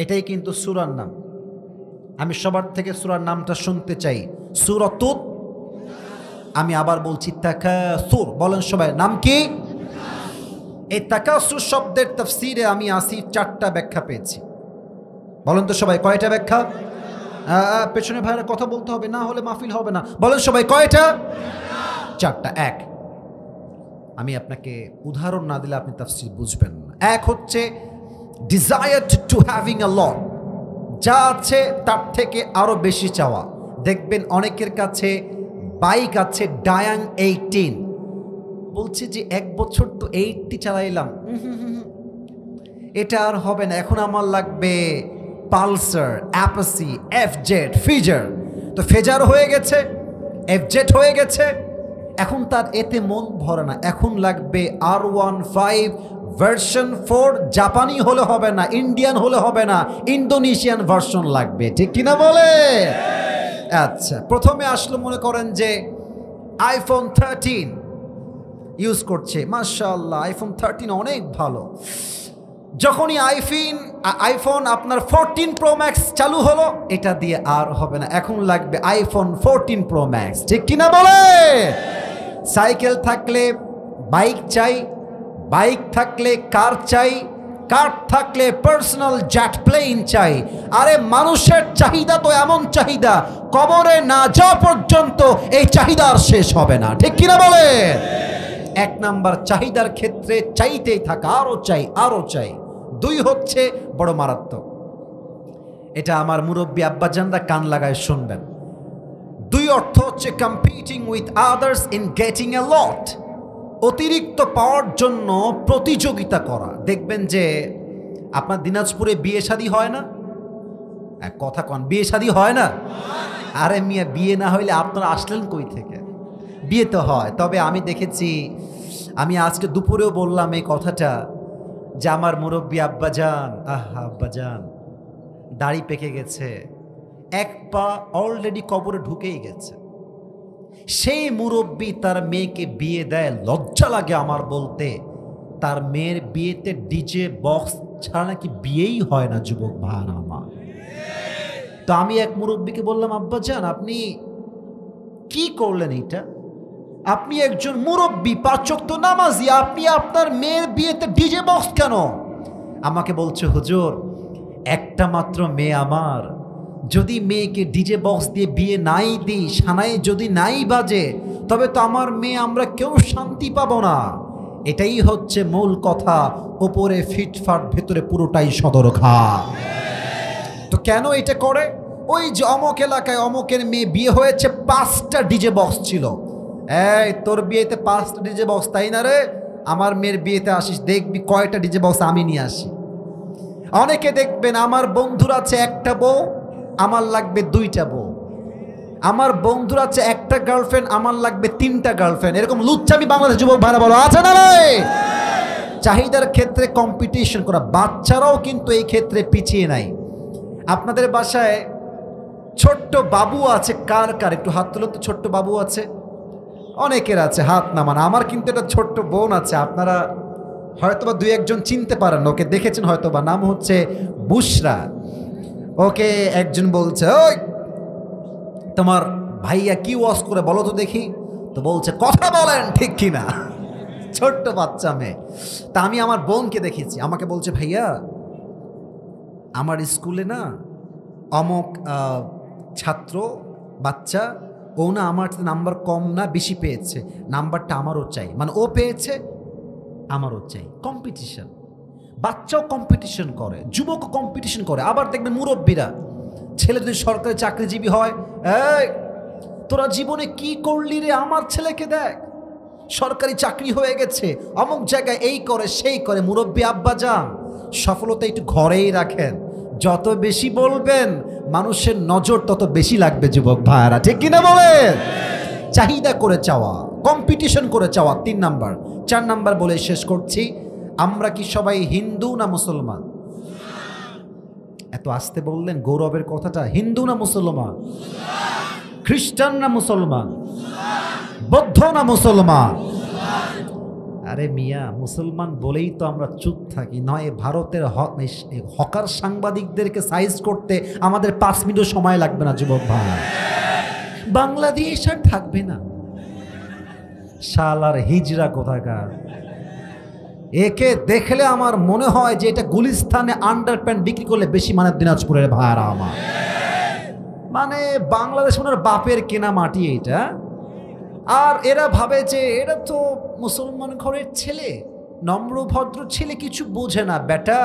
এটাই কিন্তু সূরার নাম। আমি সবার থেকে সূরার নামটা শুনতে চাই। সূরাতুত আমি আবার বলছি তাকাসুর, বলেন সবাই নাম কি? এই তাকাসুর শব্দের তাফসীরে আমি আসি 4টা ব্যাখ্যা পেয়েছি। বলেন তো সবাই কয়টা ব্যাখ্যা? পেছনে ভাইরা কথা বলতে হবে, না হলে মাহফিল হবে না। বলেন সবাই কয়টা? 4টা। এক, আমি আপনাকে উদাহরণ না দিলে আপনি তাফসীর বুঝবেন না। এক হচ্ছে ডিজায়ার টু হ্যাভিং আ লট, যা আছে তার থেকে আরো বেশি চাওয়া। দেখবেন অনেকের কাছে বাইক আছে ডায়াং 18, বলছে যে 1 বছর তো 80 চালাইলাম, এটা আর হবে না, এখন আমার লাগবে পালসার, অ্যাপাসি, এফজেড, ফিজার। তো ফেজার হয়ে গেছে, এফজেড হয়ে গেছে, এখন তার এতে মন ভরে না, এখন লাগবে R15 ভার্সন 4। জাপানি হলে হবে না, ইন্ডিয়ান হলে হবে না, ইন্দোনেশিয়ান ভার্সন লাগবে, ঠিক কিনা বলে? আচ্ছা, প্রথমে আসলো মনে করেন যে আইফোন 13 ইউজ করছে, মাশাআল্লাহ আইফোন 13 অনেক ভালো। যখনই আইফোন আপনার 14 প্রো ম্যাক্স চালু হলো, এটা দিয়ে আর হবে না, এখন লাগবে আইফোন 14 প্রো ম্যাক্স, ঠিক কিনা বলে? সাইকেল থাকলে বাইক চাই, বাইক থাকলে কার চাই, কার থাকলে পার্সোনাল জেট প্লেন চাই। আরে মানুষের চাহিদা তো এমন চাহিদা, কবরে না যাওয়া পর্যন্ত এই চাহিদা আর শেষ হবে না, ঠিক কিনা বলে? 1 নাম্বার চাহিদার ক্ষেত্রে চাইতেই থাকা, আরো চাই আরো চাই। 2 হচ্ছে বড় মারাত্মক, এটা আমার মুরব্বী আব্বাজানরা কান লাগায় শুনবেন। 2 অর্থ হচ্ছে competing with others in getting a lot, অতিরিক্ত পাওয়ার জন্য প্রতিযোগিতা করা। দেখবেন যে আপনার দিনাজপুরে বিয়ে শাদী হয় না? এক কথা কন, বিয়ে শাদী হয় না? আরে মিয়া, বিয়ে না হইলে আপনারা আসলেন কই থেকে? বিয়ে তো হয়। তবে আমি দেখেছি, আমি আজকে দুপুরেও বললাম এই কথাটা, যে আমার মুরব্বী আব্বাজান, আব্বাজান দাড়ি পেকে গেছে, 1 পা অলরেডি কবরে ঢুকেই গেছে, সেই মুরব্বী তার মেয়েকে বিয়ে দেয়, লজ্জা লাগে আমার বলতে, তার মেয়ের বিয়েতে ডিজে বক্স ছাড়া নাকি বিয়েই হয় না, যুবক ভাই আমার। তো আমি এক মুরব্বীকে বললাম, আব্বাজান আপনি কি করলেন এটা? আপনি একজন মুরব্বী, 5 ওয়াক্ত নামাজি, আপনি আপনার মেয়ের বিয়েতে ডিজে বক্স কেন? আমাকে বলছে, হুজুর একটা মাত্র মেয়ে আমার, যদি মেয়েকে ডিজে বক্স দিয়ে বিয়ে নাই দিই, সানায় যদি নাই বাজে, তবে তো আমার মেয়ে আমরা কেউ শান্তি পাবো না। এটাই হচ্ছে মূল কথা, ওপরে ফিটফাট, ভেতরে পুরোটাই সদরঘা। তো কেন এটা করে? ওই যে অমক এলাকায় অমকের মেয়ে বিয়ে হয়েছে, 5টা ডিজে বক্স ছিল। এই তোর বিয়েতে 5টা ডিজে বক্স, তাই না রে? আমার মেয়ের বিয়েতে আসিস, দেখবি কয়টা ডিজে বক্স আমি নিয়ে আসি। অনেকে দেখবেন আমার বন্ধুর আছে 1টা বউ, আমার লাগবে 2টা বউ। আমার বন্ধুর আছে 1টা গার্লফ্রেন্ড, আমার লাগবে 3টা গার্লফ্রেন্ড। এরকম লুচ্চামি বাংলাদেশ যুবক ভাইরা বলো, আছে না ভাই? চাহিদার ক্ষেত্রে কম্পিটিশন করা। বাচ্চারাও কিন্তু এই ক্ষেত্রে পিছিয়ে নাই। আপনাদের বাসায় ছোট্ট বাবু আছে কার কার? একটু হাত তুলুন তো। ছোট্ট বাবু আছে? অনেকের আছে, হাত নামান। আমার কিন্তু একটা ছোট্ট বোন আছে, আপনারা হয়তোবা 2-1 জন চিনতে পারেন, ওকে দেখেছেন হয়তোবা, নাম হচ্ছে বুশরা। ওকে একজন বলছে, ওই তোমার ভাইয়া কি ওয়াজ করে বলো তো দেখি। তো বলছে, কথা বলেন ঠিক কিনা। ছোট্ট বাচ্চা মেয়ে। তা আমি আমার বোনকে দেখেছি, আমাকে বলছে, ভাইয়া আমার স্কুলে না অমুক ছাত্র বাচ্চা, ও না আমার নাম্বার কম না বেশি পেয়েছে, নাম্বারটা আমারও চাই, মানে ও পেয়েছে আমারও চাই। কম্পিটিশন, বাচ্চাও কম্পিটিশন করে, যুবকও কম্পিটিশন করে। আবার দেখবেন মুরব্বীরা, ছেলে যদি সরকারি চাকরিজীবী হয়, এই তোরা জীবনে কি করলি রে, আমার ছেলেকে দেখ সরকারি চাকরি হয়ে গেছে, অমুক জায়গায় এই করে সেই করে। মুরব্বী আব্বাজান, সফলতা একটু ঘরেই রাখেন, যত বেশি বলবেন মানুষের নজর তত বেশি লাগবে, যুবক ভাইরা, ঠিক কিনা বলেন? চাহিদা করে চাওয়া, কম্পিটিশন করে চাওয়া 3 নাম্বার। 4 নাম্বার বলে শেষ করছি, আমরা কি সবাই হিন্দু না মুসলমান? এত আস্তে বললেন, গৌরবের কথাটা। হিন্দু না মুসলমান? খ্রিস্টান না মুসলমান? বৌদ্ধ না মুসলমান? আরে মিয়া, মুসলমান বলেই তো আমরা চুপ থাকি, নয় ভারতের হকার সাংবাদিকদেরকে সাইজ করতে আমাদের 5 মিনিট সময় লাগবে না, যুবক ভাই। বাংলাদেশ আর থাকবে না, শালার হিজড়া কোথাকার। একে দেখলে আমার মনে হয় যে এটা গুলিস্তানে আন্ডারপ্যান্ট বিক্রি করলে বেশি মানে দিনাজপুরের ভাইরা আমার। মানে বাংলাদেশ ওনার বাপের কেনা মাটি এটা। আর এরা ভাবে যে এরা তো মুসলমান ঘরের ছেলে, নম্র ভদ্র ছেলে, কিছু বোঝে না। বেটা,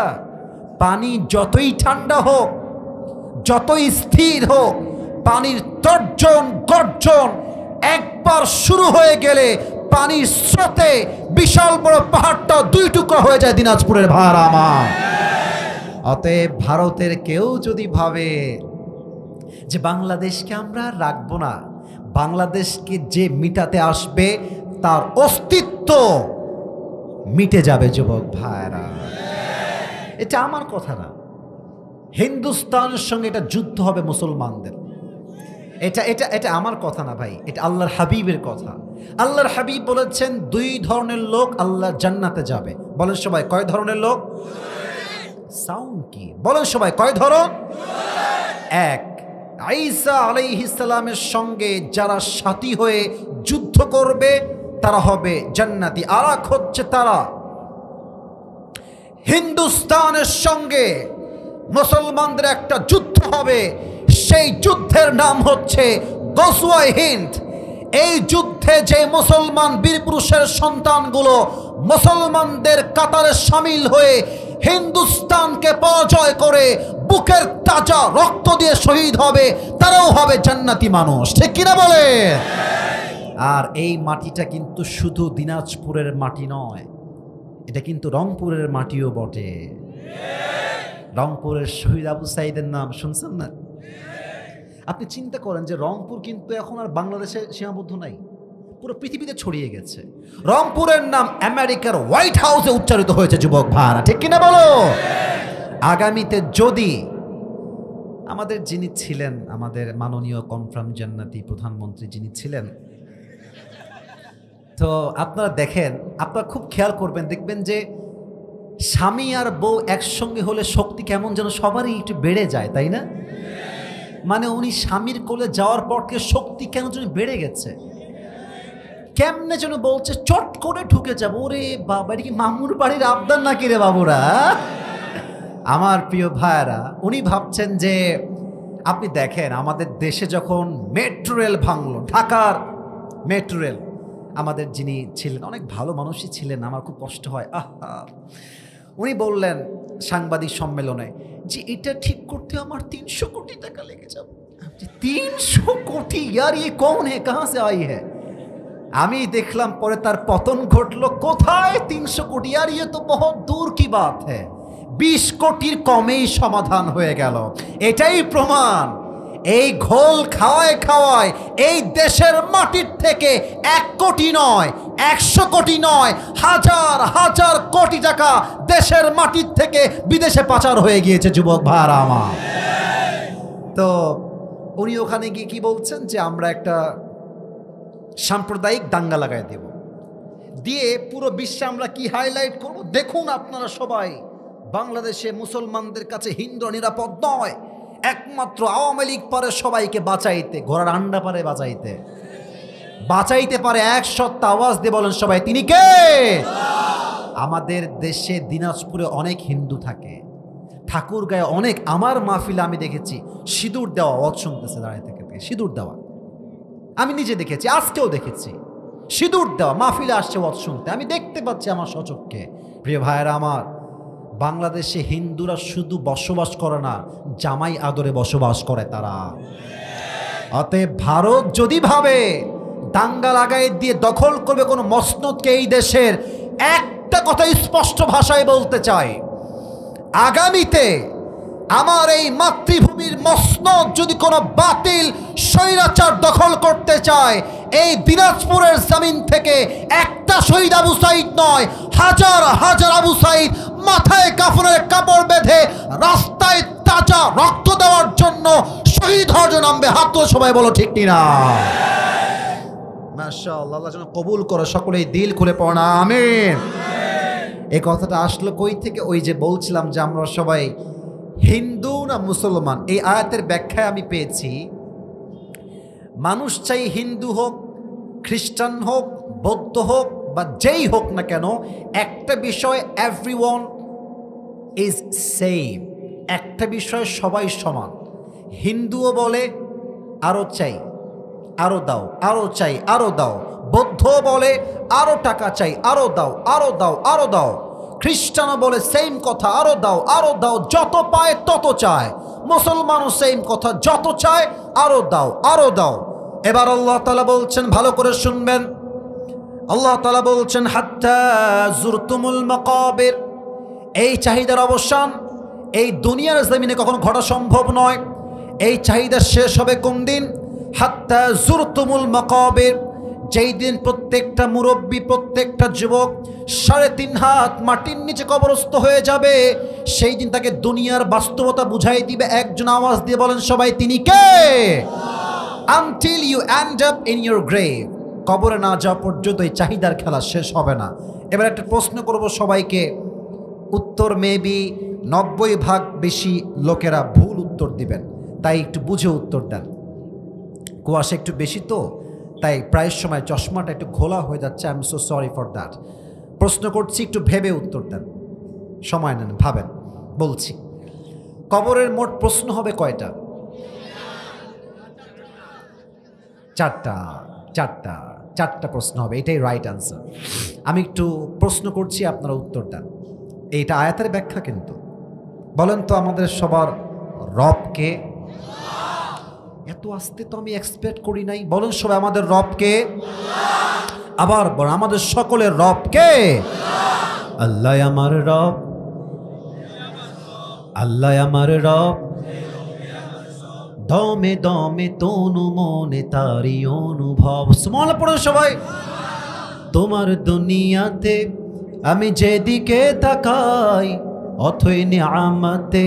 পানি যতই ঠান্ডা হোক, যতই স্থির হোক, পানির তর্জন গর্জন একবার শুরু হয়ে গেলে পানির স্রোতে বিশাল বড় পাহাড়টা দুই টুকরো হয়ে যায় দিনাজপুরের ভাইরা আমার। অতএব ভারতের কেউ যদি ভাবে যে বাংলাদেশকে আমরা আর রাখবো না, বাংলাদেশকে যে মিটাতে আসবে তার অস্তিত্ব মিটে যাবে যুবক ভাইরা। এটা আমার কথা না, হিন্দুস্তানের সঙ্গে এটা যুদ্ধ হবে মুসলমানদের। এটা এটা এটা আমার কথা না ভাই, এটা আল্লাহর হাবিবের কথা। আল্লাহর হাবিব বলেছেন দুই ধরনের লোক আল্লাহ জান্নাতে যাবে। বলেন সবাই কয় ধরনের লোক? সাউন্ড কি বলেন সবাই কয় ধরন? এক, ঈসা আলাইহিস সালামের সঙ্গে যারা সাথী হয়ে যুদ্ধ করবে তারা হবে জান্নাতি। আর এক হচ্ছে তারা হিন্দুস্তানের সঙ্গে মুসলমানদের একটা যুদ্ধ হবে, সেই যুদ্ধের নাম হচ্ছে গজওয়ায়ে হিন্দ। এই যুদ্ধে যে মুসলমান বীরপুরুষের সন্তানগুলো মুসলমানদের কাতারে সামিল হয়ে হিন্দুস্তানকে পরাজয় করে বুকের তাজা রক্ত দিয়ে শহীদ হবে, তারাও হবে জান্নাতি মানুষ। ঠিক কিনা বলে? আর এই মাটিটা কিন্তু শুধু দিনাজপুরের মাটি নয়, এটা কিন্তু রংপুরের মাটিও বটে। রংপুরের শহীদ আবু সাইদের নাম শুনছেন না? আপনি চিন্তা করেন যে রংপুর কিন্তু এখন আর বাংলাদেশে সীমাবদ্ধ নাই, পুরো পৃথিবীতে ছড়িয়ে গেছে। রংপুরের নাম আমেরিকার হোয়াইট হাউসে উচ্চারিত হয়েছে যুবক ভাইরা। ঠিক কিনা বলো? আগামীতে যদি আমাদের যিনি ছিলেন, আমাদের মাননীয় কনফার্ম জান্নাতি প্রধানমন্ত্রী যিনি ছিলেন, তো আপনারা দেখেন, আপনারা খুব খেয়াল করবেন, দেখবেন যে স্বামী আর বউ একসঙ্গে হলে শক্তি কেমন যেন সবারই একটু বেড়ে যায়, তাই না? মানে উনি স্বামীর কোলে যাওয়ার পর থেকে শক্তি কেন যেন বেড়ে গেছে, কেমনে যেন বলছে চট করে ঢুকে যাবো। ওরে বাবা, এটা কি মামুর বাড়ির আবদার নাকি রে বাবুরা? আমার প্রিয় ভাইরা, উনি ভাবছেন যে আপনি দেখেন আমাদের দেশে যখন মেট্রো রেল ভাঙলো, ঢাকার মেট্রো রেল, আমাদের যিনি ছিলেন অনেক ভালো মানুষই ছিলেন, আমার খুব কষ্ট হয়। আহা, উনি বললেন সাংবাদিক সম্মেলনে যে এটা ঠিক করতে আমার 300 কোটি টাকা লেগে যাবে। 300 কোটি यार, ये कौन है, कहाँ से आई है? আমি দেখলাম পরে তার পতন ঘটলো। কোথায় 300 কোটি? यार ये तो बहुत दूर की बात है। 20 কোটির কমেই সমাধান হয়ে গেল। এটাই প্রমাণ, এই ঘোল খাওয়ায় খাওয়ায় এই দেশের মাটির থেকে 1 কোটি নয়, 100 কোটি নয়, হাজার হাজার কোটি টাকা দেশের মাটির থেকে বিদেশে পাচার হয়ে গিয়েছে যুবক ভাইরা আমার। তো উনি ওখানে গিয়ে কি বলছেন যে আমরা একটা সাম্প্রদায়িক দাঙ্গা লাগাই দেব, দিয়ে পুরো বিশ্বে আমরা কি হাইলাইট করব, দেখুন আপনারা সবাই বাংলাদেশে মুসলমানদের কাছে হিন্দু নিরাপদ নয়, একমাত্র আওয়ামী লীগ পারে সবাইকে বাঁচাইতে, ঘোড়ার আন্ডা পারে বাঁচাইতে পারে। 100 আওয়াজ দিয়ে বলেন সবাই তিনি কে? আমাদের দেশে দিনাজপুরে অনেক হিন্দু থাকে, ঠাকুরগাঁয়ে অনেক, আমার মাহফিলে আমি দেখেছি সিঁদুর দেওয়া, ওয়াজ শুনতেছে দাঁড়িয়ে থেকে সিঁদুর দেওয়া, আমি নিজে দেখেছি, আজকেও দেখেছি সিঁদুর দেওয়া, মাহফিলে আসছে ওয়াজ শুনতে, আমি দেখতে পাচ্ছি আমার স্বচক্ষে। প্রিয় ভাইয়েরা আমার, বাংলাদেশে হিন্দুরা শুধু বসবাস করে না, জামাই আদরে বসবাস করে তারা। অতএব ভারত যদি ভাবে দাঙ্গা লাগাই দিয়ে দখল করবে কোনো মসনদকে এই দেশের, একটা কথা স্পষ্ট ভাষায় বলতে চাই, আগামীতে আমার এই মাতৃভূমির মসনদ যদি কোনো বাতিল স্বৈরাচার দখল করতে চায়, এই দিনাজপুরের জমিন থেকে একটা শহীদ আবু সাইদ নয়, হাজার হাজার আবু সাইদ মাথায় কাফনের কাপড় বেঁধে রাস্তায় তাজা রক্ত দেওয়ার জন্য শহীদ হওয়ার জন্য নামবে। হাত তো সবাই বলো ঠিক কিনা? মাশাআল্লাহ, আল্লাহ যেন কবুল করে, সকলেই দিল খুলে পড়া আমিন। এই কথাটা আসলো কই থেকে? ওই যে বলছিলাম যে আমরা সবাই হিন্দু না মুসলমান, এই আয়াতের ব্যাখ্যায় আমি পেয়েছি মানুষ চাই হিন্দু হোক খ্রিস্টান হোক, বৌদ্ধ হোক বা যেই হোক না কেন, একটা বিষয় এভরিওয়ান ইজ সেম। একটা বিষয় সবাই সমান। হিন্দুও বলে আরও চাই, আরও দাও, আরও চাই, আরও দাও। বৌদ্ধ বলে আরও টাকা চাই, আরও দাও, আরও দাও, আরও দাও। খ্রিস্টানও বলে সেম কথা, আরও দাও, আরও দাও, যত পায় তত চায়। মুসলমানও সেম কথা, যত চায় আরও দাও, আরও দাও। এবার আল্লাহ তাআলা বলছেন, ভালো করে শুনবেন, আল্লাহ তাআলা বলছেন হাত্তা জুরতুমুল মাকাবির। এই চাহিদার অবসান এই দুনিয়ার জমিনে কখনো ঘটা সম্ভব নয়। এই চাহিদা শেষ হবে কোন দিন? হাত্তা জুরতুমুল মাকাবির, যেই দিন প্রত্যেকটা মুরব্বী, প্রত্যেকটা যুবক 3.5 হাত মাটির নিচে কবরস্থ হয়ে যাবে। সেই দিন তাকে দুনিয়ার বাস্তবতা বুঝাই দিবে। একজন আওয়াজ দিয়ে বলেন সবাই, তিনি কে? Until you end up in your grave, কবরে না যাওয়া পর্যন্ত এই চাহিদার খেলা শেষ হবে না। এবার একটা প্রশ্ন করব সবাইকে, উত্তর মেবি 90% বেশি লোকেরা ভুল উত্তর দিবেন, তাই একটু বুঝে উত্তর দেন। কুয়াশা একটু বেশি তো, তাই প্রায় সময় চশমাটা একটু ঘোলা হয়ে যাচ্ছে। I am so sorry for that. প্রশ্ন করছি, একটু ভেবে উত্তর দেন, সময় নেন, ভাবেন। বলছি, কবরের মোট প্রশ্ন হবে কয়টা? 4টা প্রশ্ন হবে, এটাই রাইট আনসার। আমি একটু প্রশ্ন করছি, আপনারা উত্তর দেন। এইটা আয়াতের ব্যাখ্যা কিন্তু। বলেন তো আমাদের সবার রব কে? এত আস্তে তো আমি এক্সপেক্ট করি নাই। বলেন সবাই, আমাদের রব কে? আবার বলেন, আমাদের সকলের রব কে? আল্লাহ আমার রব, আল্লাহ আমার রব, দমে দমে তনু মনে তারি অনুভব। সুবহানাল্লাহ পড়ো সবাই। তোমার দুনিয়াতে আমি যেদিকে তাকাই, অথই নিয়ামতে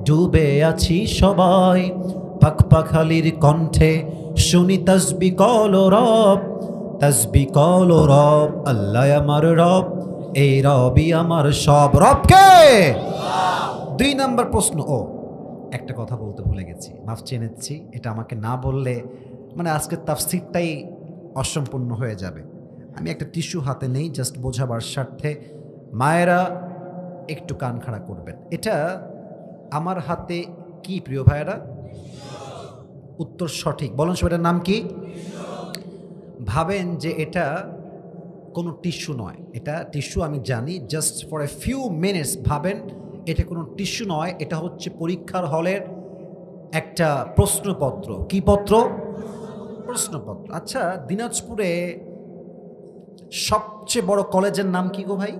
ডুবে আছি সবাই। পাখপাখালির কণ্ঠে শুনি তাসবি কল রব, তাসবি কল রব। আল্লাহ আমার রব, এই রবই আমার সব। রব কে? 2 নম্বর প্রশ্ন। ও একটা কথা বলতে ভুলে গেছি, মাফ চেয়ে নিচ্ছি। এটা আমাকে না বললে মানে আজকের তাফসীরটাই অসম্পূর্ণ হয়ে যাবে। আমি একটা টিস্যু হাতে নেই, জাস্ট বোঝাবার স্বার্থে। মায়েরা একটু কান খাড়া করবেন। এটা আমার হাতে কি প্রিয় ভাইয়েরা? উত্তর সঠিক। বলুন সেটার নাম কি? ভাবেন যে এটা কোনো টিস্যু নয়। এটা টিস্যু আমি জানি, just for a few minutes ভাবেন এটা কোনো টিস্যু নয়। এটা হচ্ছে পরীক্ষার হলের একটা প্রশ্নপত্র। কি পত্র? প্রশ্নপত্র। আচ্ছা, দিনাজপুরে সবচেয়ে বড় কলেজের নাম কি গো ভাই?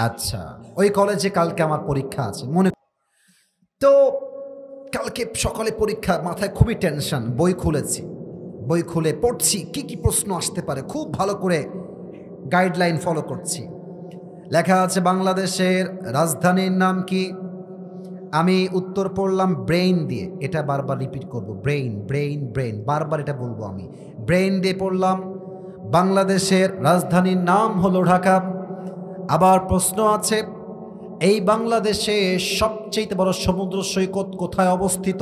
আচ্ছা, ওই কলেজে কালকে আমার পরীক্ষা আছে মনে। তো কালকে সকালে পরীক্ষা, মাথায় খুবই টেনশন। বই খুলেছি, বই খুলে পড়ছি কি কি প্রশ্ন আসতে পারে, খুব ভালো করে গাইডলাইন ফলো করছি। লেখা আছে বাংলাদেশের রাজধানীর নাম কি? আমি উত্তর পড়লাম ব্রেইন দিয়ে। এটা বারবার রিপিট করব, ব্রেইন ব্রেইন ব্রেইন, বারবার এটা বলবো আমি। ব্রেইন দিয়ে পড়লাম বাংলাদেশের রাজধানীর নাম হলো ঢাকা। আবার প্রশ্ন আছে, এই বাংলাদেশে সবচেয়ে বড় সমুদ্র সৈকত কোথায় অবস্থিত?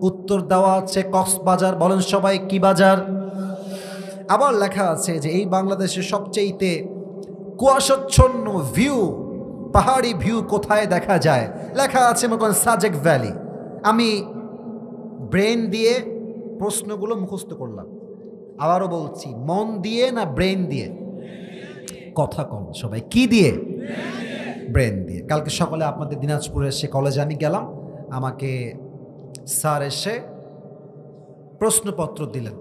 উত্তর দেওয়া আছে কক্সবাজার। বলেন সবাই, কি বাজার? আবার লেখা আছে যে এই বাংলাদেশের সবচেয়ে কুয়াশাচ্ছন্ন ভিউ, পাহাড়ি ভিউ কোথায় দেখা যায়? লেখা আছে মনে সাজেক ভ্যালি। আমি ব্রেন দিয়ে প্রশ্নগুলো মুখস্থ করলাম। আবারও বলছি, মন দিয়ে না ব্রেন দিয়ে? কথা কম সবাই, কি দিয়ে? ব্রেন দিয়ে। কালকে সকালে আপনাদের দিনাজপুরের সে কলেজে আমি গেলাম, আমাকে স্যার এসে প্রশ্নপত্র দিলেন।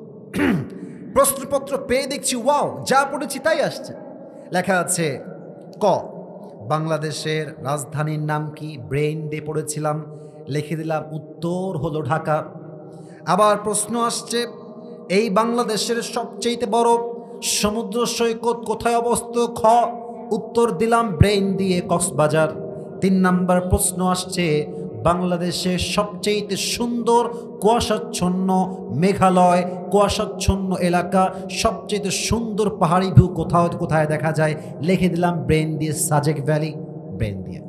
প্রশ্নপত্র পেয়ে দেখছি ওয়াও, যা পড়েছি তাই আসছে। লেখা আছে ক, বাংলাদেশের রাজধানীর নাম কি? ব্রেইন দিয়ে পড়েছিলাম, লিখে দিলাম উত্তর হলো ঢাকা। আবার প্রশ্ন আসছে, এই বাংলাদেশের সবচেয়ে বড় সমুদ্র সৈকত কোথায় অবস্থিত? খ, উত্তর দিলাম ব্রেইন দিয়ে কক্সবাজার। 3 নম্বর প্রশ্ন আসছে, বাংলাদেশের সবচেয়ে সুন্দর কুয়াশাচ্ছন্ন মেঘালয়, কুয়াশাচ্ছন্ন এলাকা, সবচেয়ে সুন্দর পাহাড়ি ভিউ কোথায় দেখা যায়? লিখে দিলাম ব্রেন দিয়ে সাজেক ভ্যালি, ব্রেন দিয়ে।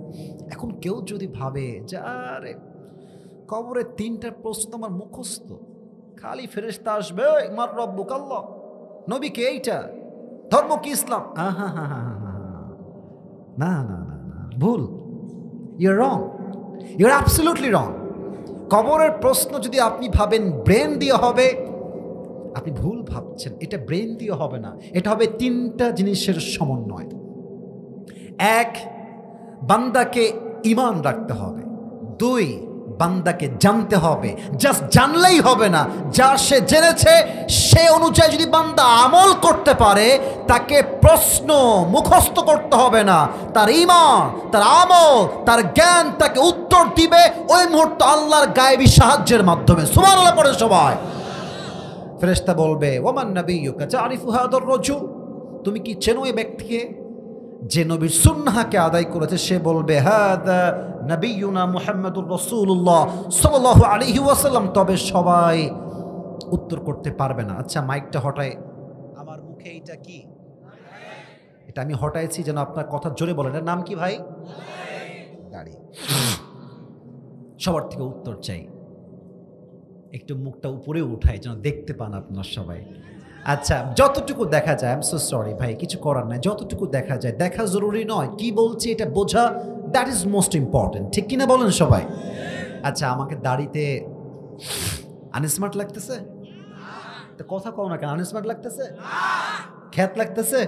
এখন কেউ যদি ভাবে যে আরে কবরে 3টা প্রশ্ন আমার মুখস্থ, খালি ফেরেশতা আসবে, মার রব্বুক আল্লাহ, নবী কে, এইটা ধর্ম কি ইসলাম? না না না না, ভুল, ইউর রং, ইউর অ্যাবসলিউটলি রং। কবরের প্রশ্ন যদি আপনি ভাবেন ব্রেন দিয়ে হবে, আপনি ভুল ভাবছেন। এটা ব্রেন দিয়ে হবে না, এটা হবে তিনটা জিনিসের সমন্বয়। এক, বান্দাকে ঈমান রাখতে হবে। দুই, বান্দাকে জানতে হবে। জাস্ট জানলেই হবে না, যা সে জেনেছে সে অনুযায়ী যদি বান্দা আমল করতে পারে, তাকে প্রশ্ন মুখস্থ করতে হবে না। তার ঈমান, তার আমল, তার জ্ঞান তাকে উত্তর দিবে ওই মুহূর্তে আল্লাহর গায়েবী সাহায্যের মাধ্যমে। সুবহানাল্লাহ পড়ে সবাই। ফেরেশতা বলবে, ওমান নাবিয়্যুকা তারিফু হাদার রাজুল, তুমি কি চেনো এই ব্যক্তিকে যে নবীর সুন্নাহকে আদায় করেছে? সে বলবে, হাদা নবিয়ুনা মুহাম্মাদুর রাসূলুল্লাহ সাল্লাল্লাহু আলাইহি ওয়াসাল্লাম। তবে সবাই উত্তর করতে পারবে না। আচ্ছা, মাইকটা হটায়, আমার মুখে এইটা কি? এটা আমি হটাইছি যেন আপনার কথা জোরে বলেন। এর নাম কি ভাই? দাড়ি। সবার থেকে উত্তর চাই, একটু মুখটা উপরে উঠাই যেন দেখতে পান আপনার সবাই। আচ্ছা, যতটুকু দেখা যায়, আই এম সো সরি ভাই, কিছু করার নাই, যতটুকু দেখা যায়, দেখা জরুরি নয়, কি বলছি এটা বোঝা, দ্যাট ইজ মোস্ট ইম্পর্টেন্ট, ঠিক কিনা বলেন সবাই? আচ্ছা, আমাকে দাড়িতে আনস্মার্ট লাগতেছে? তো কথা কও না কেন? আনস্মার্ট লাগতেছে? খ্যাত লাগতেছে?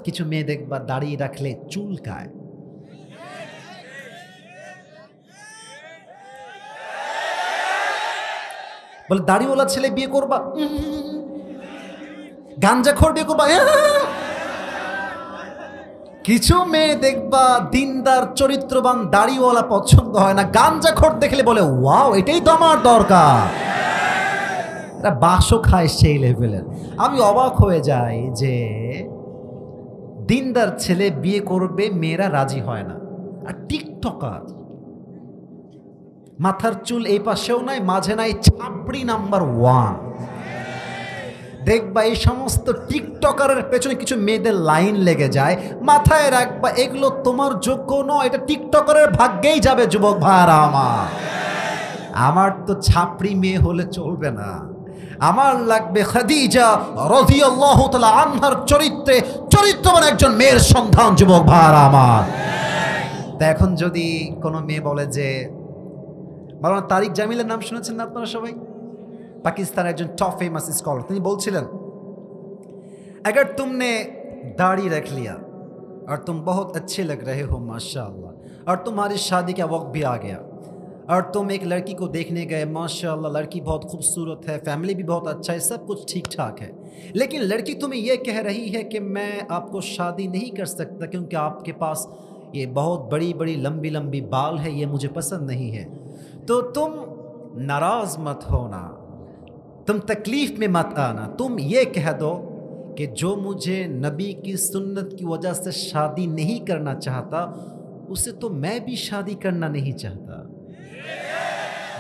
কিছু মেয়ে দেখবা দাড়ি রাখলে চুলকায়। বলে দাড়িওয়ালা ছেলে বিয়ে করবা, গাঞ্জাখোর বিয়ে করবা। কিছু মেয়ে দেখবা দিনদার চরিত্রবান দাড়িওয়ালা পছন্দ হয় না, গাঞ্জাখোর দেখলে বলে ওয়াও, এটাই তো আমার দরকার। এরা বাসও খায় সেই লেভেলের। আমি অবাক হয়ে যাই যে দিনদার ছেলে বিয়ে করবে, মেয়েরা রাজি হয় না। আর টিকটকার, মাথার চুল এই পাশেও নাই, মাঝে নাই, ছাপড়ি নাম্বার 1। দেখবা এই সমস্ত টিকটকারের পেছনে কিছু মেয়েদের লাইন লেগে যায়। মাথায় রাখবা, এগুলো তোমার যোগ্য নয়, এটা টিকটকারের ভাগ্যেই যাবে। যুবক ভাইরা আমার তো ছাপড়ি মেয়ে হলে চলবে না, আমার লাগবে খাদিজা রাদিয়াল্লাহু তাআলা আনহার চরিত্রে চরিত্রবান একজন মেয়ের সন্ধান। যুবক ভাইরা আমার, তা এখন যদি কোনো মেয়ে বলে যে, মাওলানা তারিক জামিলের নাম শুনেছেন না আপনারা সবাই? पाकिस्तान एक टॉप फेमस स्कॉलर, তিনি বলছিলেন, अगर तुमने दाढ़ी रख लिया और तुम बहुत अच्छे लग रहे हो माशाअल्लाह, और तुम्हारी शादी का वक्त भी आ गया, और तुम एक लड़की को देखने गए, माशाअल्लाह लड़की बहुत खूबसूरत है, फैमिली भी बहुत अच्छा है, सब कुछ ठीक ठाक है, लेकिन लड़की तुम्हें यह कह रही है कि मैं आपको शादी नहीं कर सकता क्योंकि आपके पास ये बहुत बड़ी बड़ी लंबी लंबी बाल है, ये मुझे पसंद नहीं है। तो तुम नाराज़ मत होना, तुम तकलीफ़ में मत आना, तुम ये कह दो कि जो मुझे नबी की सुन्नत की वजह से शादी नहीं करना चाहता, उसे तो मैं भी शादी करना नहीं चाहता,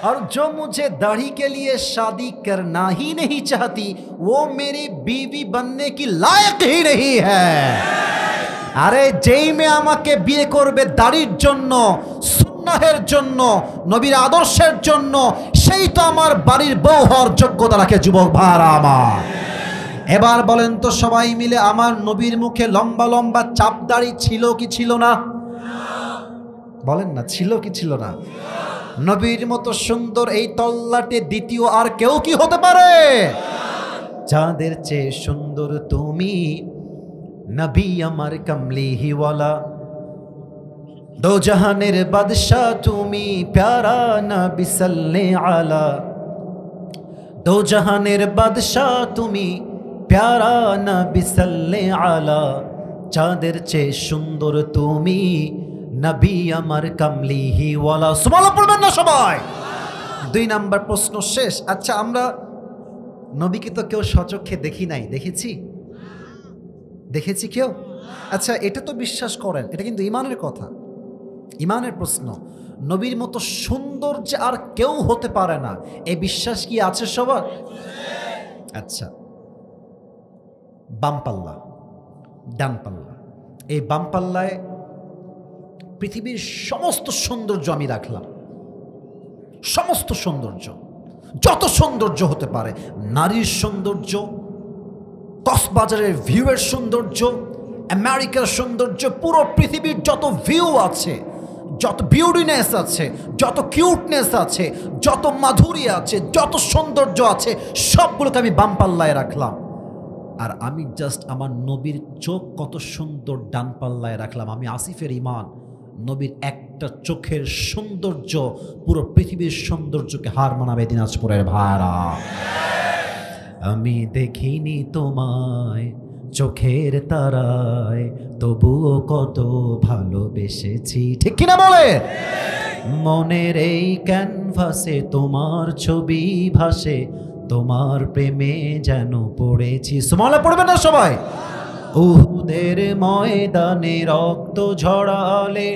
और जो मुझे दाढ़ी के लिए शादी करना ही नहीं चाहती, वो मेरी बीवी बनने की लायक ही नहीं है। अरे जेई में आमाके बिये करबे दाढ़िर जन्नो, সুন্নাহের জন্য, নবীর আদর্শের জন্য, সেই তো আমার বাড়ির বউ হওয়ার যোগ্যতা রাখে। যুবক ভাইরা আমার, এবার বলেন তো সবাই মিলে, আমার নবীর মুখে লম্বা লম্বা চাপ দাড়ি ছিল কি ছিল না? বলেন না, ছিল কি ছিল না? নবীর মতো সুন্দর এই তল্লাটে দ্বিতীয় আর কেউ কি হতে পারে? চাঁদের চেয়ে সুন্দর তুমি, নবী আমার কমলিহিওয়ালা, दो जहानेर बादशाह तुमी, प्यारा नबी सल्ले आला, दो जहानेर बादशाह तुमी, प्यारा नबी सल्ले आला, चाँदेर चे सुंदर तुमी, नबी आमार कमलिहिওয়ালা। সুবহানাল্লাহ পড়বেন না সবাই? 2 নাম্বার প্রশ্ন শেষ। আচ্ছা, আমরা নবীকে তো কেউ সচক্ষে দেখি নাই, দেখেছি? দেখেছি কেউ? আচ্ছা, এটা তো বিশ্বাস করেন, এটা কিন্তু ঈমানের কথা, ইমানের প্রশ্ন। নবীর মতো সুন্দর যে আর কেউ হতে পারে না, এই বিশ্বাস কি আছে সবার? আচ্ছা, বাম পাল্লা, ডান পাল্লা, এই বাম পাল্লায় পৃথিবীর সমস্ত সৌন্দর্য আমি রাখলাম, সমস্ত সৌন্দর্য। যত সৌন্দর্য হতে পারে, নারীর সৌন্দর্য, কক্সবাজারের ভিউয়ের সৌন্দর্য, আমেরিকার সৌন্দর্য, পুরো পৃথিবীর যত ভিউ আছে, যত বিউটিনেস আছে, যত কিউটনেস আছে, যত মাধুরী আছে, যত সৌন্দর্য আছে, সবগুলোকে আমি বামপাল্লায় রাখলাম। আর আমি জাস্ট আমার নবীর চোখ কত সুন্দর ডান পাল্লায় রাখলাম। আমি আসিফের ইমান, নবীর একটা চোখের সৌন্দর্য পুরো পৃথিবীর সৌন্দর্যকে হার মানাবে দিনাজপুরের ভাড়া। আমি দেখিনি তোমায় চোখের তারায়, তবুও কত ভালোবেসেছি, ঠিক কিনা বলে? মনের এই ক্যানভাসে তোমার ছবি ভাসে, তোমার প্রেমে যেন পড়েছি। সুবহানাল্লাহ পড়বে না সবাই? উহুদের ময়দানে রক্ত ঝরালে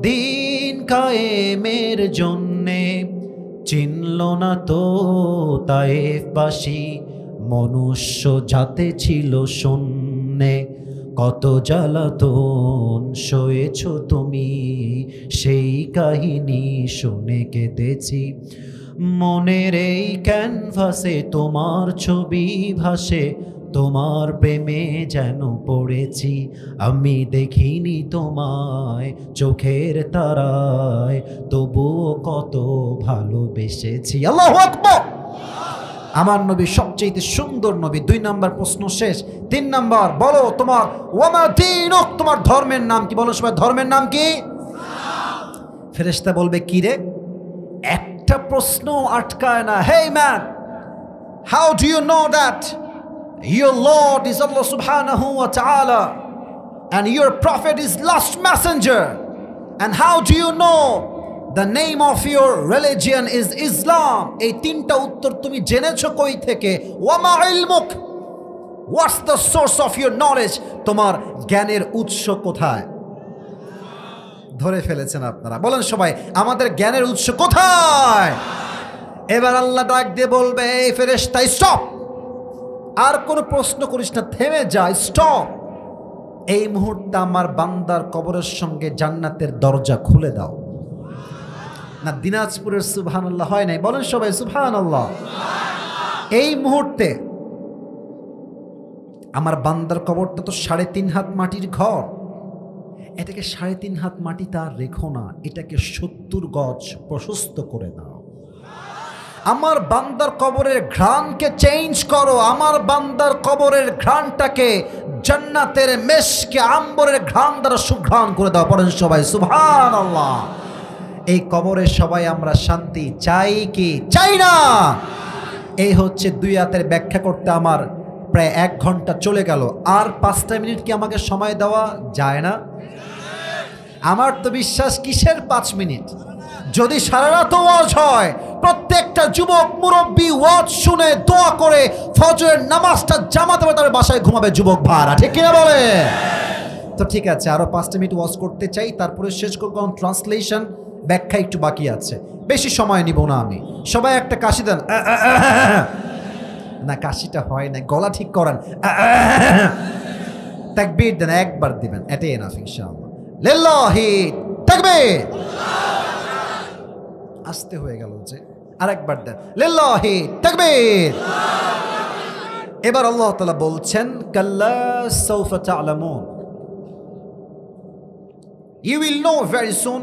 দিন কায়েমের জন্যে, চিনল না তো তায়েফবাসী মনুষ্য জাতে ছিল শূন্যে। কত জ্বালাতন সয়েছ তুমি, সেই কাহিনী শুনে কেঁদেছি। মনের এই ক্যানভাসে তোমার ছবি ভাসে, তোমার প্রেমে যেন পড়েছি। আমি দেখিনি তোমায় চোখের তারায়, তবুও কত ভালোবেসেছি। আল্লাহু আকবার। আমার নবী সবচেয়ে সুন্দর নবী। 2 নাম্বার প্রশ্ন শেষ। 3 নাম্বার, বলো তোমার ওয়ামা দীনুক, তোমার ধর্মের নাম কি? বলো সবাই, ধর্মের নাম কি? ফেরেশতা বলবে কি রে? একটা প্রশ্ন আটকায় না। Hey man, how do you know that your Lord is Allah subhanahu wa ta'ala and your prophet is last messenger? And how do you know the name of your religion is Islam? এই 3টা উত্তর তুমি জেনেছো কই থেকে? ওয়ামা ইলমুক, what's the source of your knowledge? তোমার জ্ঞানের উৎস কোথায়? ধরে ফেলেছেন আপনারা। বলেন সবাই, আমাদের জ্ঞানের উৎস কোথায়? এবার আল্লাহ ডাক দিয়ে বলবে, এই ফেরেশতা স্টপ, আর কোনো প্রশ্ন করিস না, থেমে যা, স্টপ। এই মুহূর্তে আমার বান্দার কবরের সঙ্গে জান্নাতের দরজা খুলে দাও। না দিনাজপুরের সুবহানাল্লাহ হয় নাই? বলেন সবাই সুবহানাল্লাহ। এই মুহূর্তে আমার বান্দার কবরটা তো 3.5 হাত মাটির ঘর, এটাকে 3.5 হাত মাটি তার রেখো না, এটাকে 70 গজ প্রশস্ত করে দাও। আমার বান্দার কবরের ঘ্রাণকে চেঞ্জ করো, আমার বান্দার কবরের ঘ্রাণটাকে জান্নাতের মেশকে আম্বরের ঘ্রাণ দ্বারা সুঘ্রাণ করে দাও। পড়েন সবাই সুবহানাল্লাহ। এই কবরে সবাই আমরা শান্তি চাই কি চাই না? এই হচ্ছে 2 আয়াতের ব্যাখ্যা করতে আমার প্রায় 1 ঘন্টা চলে গেল। আর 5টা মিনিট কি আমাকে সময় দেওয়া যায় না? আমার তো বিশ্বাস, কিসের 5 মিনিট? যদি সারা রাত ওয়াজ হয়, প্রত্যেকটা যুবক মুরব্বী ওয়াজ শুনে দোয়া করে ফজরের নামাজটা জামাতে পড়ে তার বাসায় ঘুমাবে যুবক ভাড়া, ঠিক কিনা বলে? তো ঠিক আছে, আরো 5টা মিনিট ওয়াজ করতে চাই, তারপরে শেষ করব। ট্রান্সলেশন ব্যাখ্যা একটু বাকি আছে, বেশি সময় নিব না আমি। সবাই একটা কাশি দেন। না কাশিটা হয় না, গলা ঠিক করেন। তাকবীর দেন, একবার দিবেন, এটাই এনাফ ইনশাআল্লাহ। লিল্লাহি তাকবীর। আস্তে হয়ে গেল যে, আরেকবার দেন, লিল্লাহি তাকবীর। এবার আল্লাহ তাআলা বলছেন, কাল্লা সাউফা তা'লামুন, you will know very soon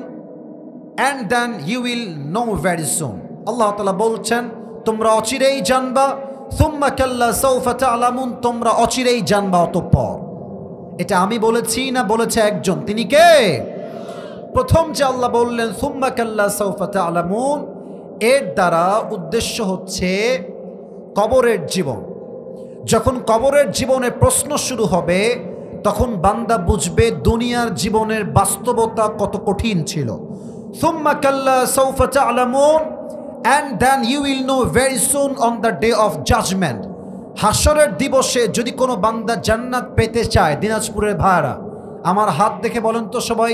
and then you will know very soon। আল্লাহ তাআলা বলছেন, তোমরা অচিরেই জানবা। সুম্মা কাল্লা সাউফা তা'লামুন, তোমরা অচিরেই জানবা অতঃপর। এটা আমি বলেছি না বলেছে একজন? তিনি কে? প্রথম যে আল্লাহ বললেন সুম্মা কাল্লা সাউফা তা'লামুন, এর দ্বারা উদ্দেশ্য হচ্ছে কবরের জীবন। যখন কবরের জীবনে প্রশ্ন শুরু হবে, তখন বান্দা বুঝবে দুনিয়ার জীবনের বাস্তবতা কত কঠিন ছিল। সুম্মা কাল্লা সাউফা তা'লামুন and then you will know very soon on the day of judgment। হাসরের দিবসে যদি কোনো বান্দা জান্নাত পেতে চায়, দিনাজপুরের ভাইরা আমার হাত দেখে বলেন তো সবাই,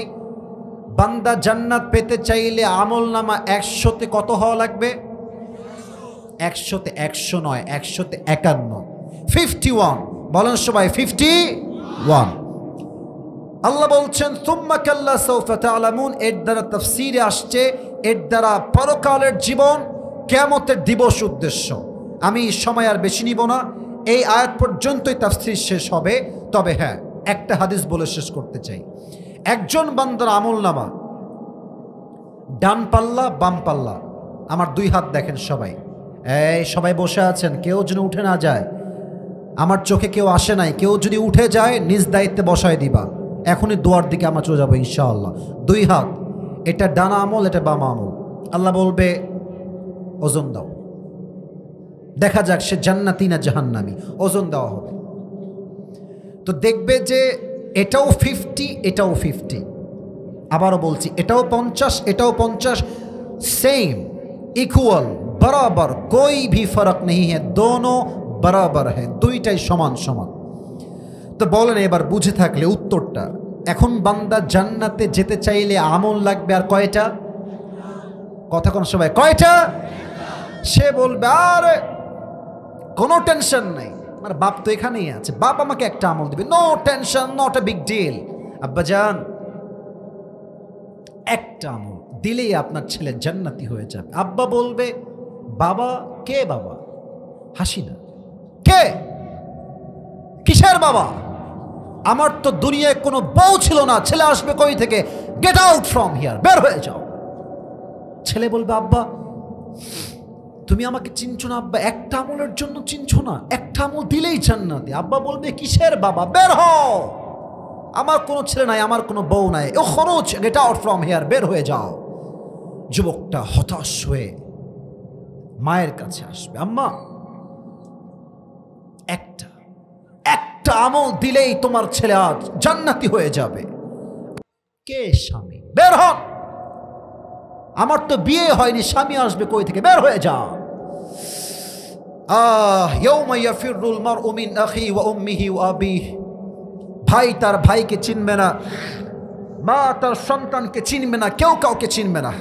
বান্দা জান্নাত পেতে চাইলে আমলনামা 100তে কত হওয়া লাগবে? 100তে 100 নয়, 100তে 51, 51। বলেন সবাই 51। আল্লাহ বলছেন সুম্মা কাল্লা সাউফা তা'লামুন, এর দ্বারা তাফসীরে আসছে এর দ্বারা পরকালের জীবন, কিয়ামতের দিবস উদ্দেশ্য। আমি সময় আর বেশি নিব না, এই আয়াত পর্যন্তই তাফসীর শেষ হবে। তবে হ্যাঁ, একটা হাদিস বলে শেষ করতে চাই। একজন বান্দার আমলনামা, ডান পাল্লা বাম পাল্লা, আমার দুই হাত দেখেন সবাই, এই সবাই বসে আছেন, কেউ যেন উঠে না যায়। আমার চোখে কেউ আসে নাই, কেউ যদি উঠে যায় নিজ দায়িত্বে বসায় দিবা। এখনই দোয়ার দিকে আমরা চলে যাবো ইনশাআল্লাহ। দুই হাত, এটা ডানা আমল, এটা বাম আমল। আল্লাহ বলবে ওজন দাও, দেখা যাক সে জান্নাতি না জাহান্নামী, ওজন দেওয়া হবে। তো দেখবে যে এটাও 50, এটাও 50। আবারও বলছি, এটাও 50, এটাও 50, सेम इक्वल बराबर, कोई भी फर्क नहीं है, दोनों बराबर है, দুইটাই সমান সমান। তো বলেন এবার বুঝে থাকলে উত্তরটা, এখন বান্দা জান্নাতে যেতে চাইলে আমল লাগবে আর কয়টা? কথা কোন সবাই, কয়টা? সে বলবে আরে কোনো টেনশন নাই, আমার বাপ তো এখানেই আছে, বাপ আমাকে একটা আমল দিবে, no tension, not a big deal. আব্বাজান, একটা আমল দিলেই আপনার ছেলে জান্নাতি হয়ে যাবে। আব্বা বলবে বাবা, কে বাবা? হাসি না, কে, কিসের বাবা? আমার তো দুনিয়ায় কোনো বউ ছিল না, ছেলে আসবে কই থেকে? গেট আউট ফ্রম হিয়ার, বের হয়ে যাও। ছেলে বলবে আব্বা তুমি আমাকে চিনছো না আব্বা, একটা আমলের জন্য চিনছো না, একটা আমল দিলেই জান্নাতি। আব্বা বলবে কিসের বাবা, বের হও, আমার কোনো ছেলে নাই, আমার কোনো বউ নাই, ও খরচ, গেট আউট ফ্রম হিয়ার, বের হয়ে যাও। যুবকটা হতাশ হয়ে মায়ের কাছে আসবে, আম্মা একটা একটা আমল দিলেই তোমার ছেলে আজ জান্নাতি হয়ে যাবে। কে স্বামী? বের হন, আমার তো বিয়ে হয়নি, স্বামী আসবে কই থেকে? বের হয়ে যাও। ইয়াউমা ইয়াফিরুল মারউ মিন আখি ওয়া উম্মিহি ওয়া আবিহি, ভাই তার ভাইকে চিনবে না, মা তার সন্তানকে চিনবে না, কেউ কাউকে চিনবে না।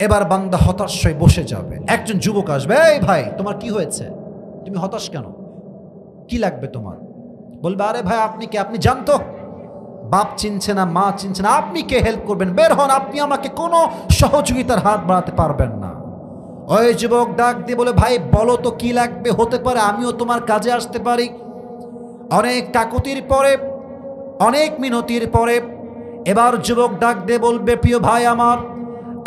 এবার বান্দা হতাশ হয়ে বসে যাবে। একজন যুবক আসবে, এই ভাই তোমার কি হয়েছে, তুমি হতাশ কেন, কি লাগবে তোমার? বলবে আরে ভাই আপনি কে, আপনি জানতো বাপ চিনছে না, মা চিনছে না, আপনি কে হেল্প করবেন? বের হন, আপনি আমাকে কোনো সহযোগিতার হাত বাড়াতে পারবেন না। ওই যুবক ডাক দিয়ে বলে ভাই বলো তো কি লাগবে, হতে পারে আমিও তোমার কাজে আসতে পারি। অনেক কাকুতির পরে, অনেক মিনতির পরে এবার যুবক ডাক দিয়ে বলবে প্রিয় ভাই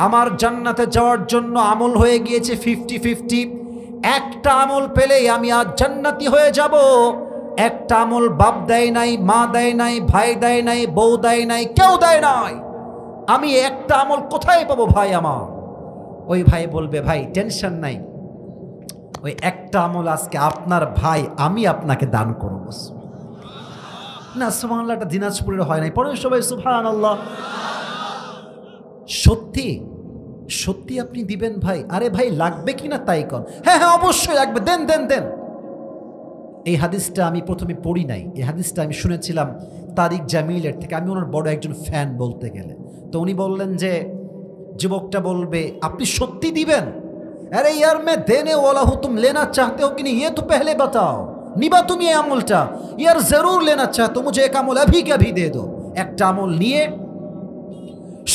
আমার জান্নাতে যাওয়ার জন্য আমল হয়ে গিয়েছে 50-50, একটা আমল পেলেই আমি আজ জান্নাতি হয়ে যাব। একটা আমল বাপ দেয় নাই, মা দেয় নাই, ভাই দেয় নাই, বউ দেয় নাই, কেউ দেয় নাই, আমি একটা আমল কোথায় পাবো ভাই আমার? ওই ভাই বলবে ভাই টেনশন নাই, ওই একটা আমল আজকে আপনার ভাই আমি আপনাকে দান করব। না সুবহানাল্লাহটা দিনাজপুরের হয় নাই, পড়ে সবাই সুবহানাল্লাহ। সত্যি সত্যি আপনি দিবেন ভাই? আরে ভাই লাগবে কিনা তাই কন। হ্যাঁ হ্যাঁ অবশ্যই লাগবে, দেন দেন দেন। এই হাদিসটা আমি প্রথমে পড়ি নাই, এই হাদিসটা আমি শুনেছিলাম তারিক জামিলের থেকে, আমি ওনার বড় একজন ফ্যান বলতে গেলে। তো উনি বললেন যে যুবকটা বলবে আপনি সত্যি দিবেন? আরে ইয়ার মে দেনে ওয়ালা হু, তুম লেনা চাহতে হো কি नहीं ये तो पहले बताओ। নিবা তুমি এই আমলটা? ইয়ার জরুর লেনা চাহতো, মুঝে এক আমল अभी के अभी दे दो। একটা আমল নিয়ে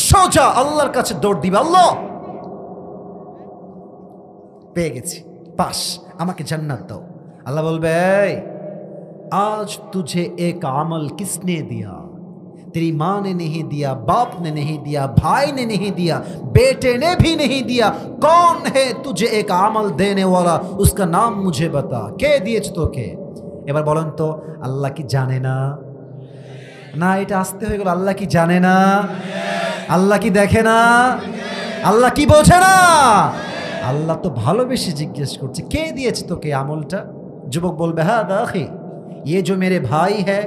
সোজা আল্লাহর কাছে দৌড় দিবে, আল্লাহ পেয়ে গেছি, পাস, আমাকে জান্নাত দাও। अल्लाह बोलबे आज तुझे एक अमल किसने दिया? तेरी माँ ने नहीं दिया, बाप ने नहीं दिया, भाई ने नहीं दिया, बेटे ने भी नहीं दिया। कौन है तुझे एक अमल देने वाला? उसका नाम मुझे बता। के दिए तो के? এবার বলেন তো আল্লাহ কি জানে না? না এটা আসতে হয়ে গেল। আল্লাহ কি জানে না? আল্লাহ কি দেখে না? আল্লাহ কি বোঝে না? আল্লাহ তো ভালোবেসে জিজ্ঞেস করছে কে দিয়েছে তোকে আমলটা? যুবক বলবে হ্যাঁ দেখি, ये जो मेरे भाई है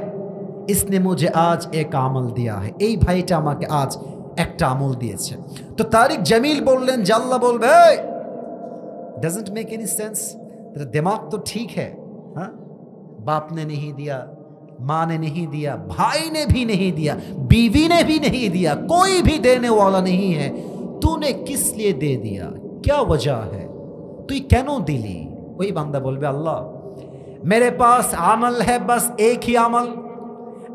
इसने मुझे आज एक আমল दिया है, এই ভাইটা আমাকে আজ একটা আমল দিয়েছে। তো তারিক জামিল বললেন যে আল্লাহ বলবে डजंट मेक एनी सेंस, तेरा दिमाग तो ठीक है, हाँ? बाप ने नहीं दिया, माँ ने नहीं दिया, भाई ने भी नहीं दिया, बीवी ने भी नहीं दिया, कोई भी देने वाला नहीं है, तूने किस लिए दे दिया, क्या वजह है, तू क्यों दिली? वही बंदा बोलबे अल्लाह मेरे पास अमल है, बस एक ही अमल,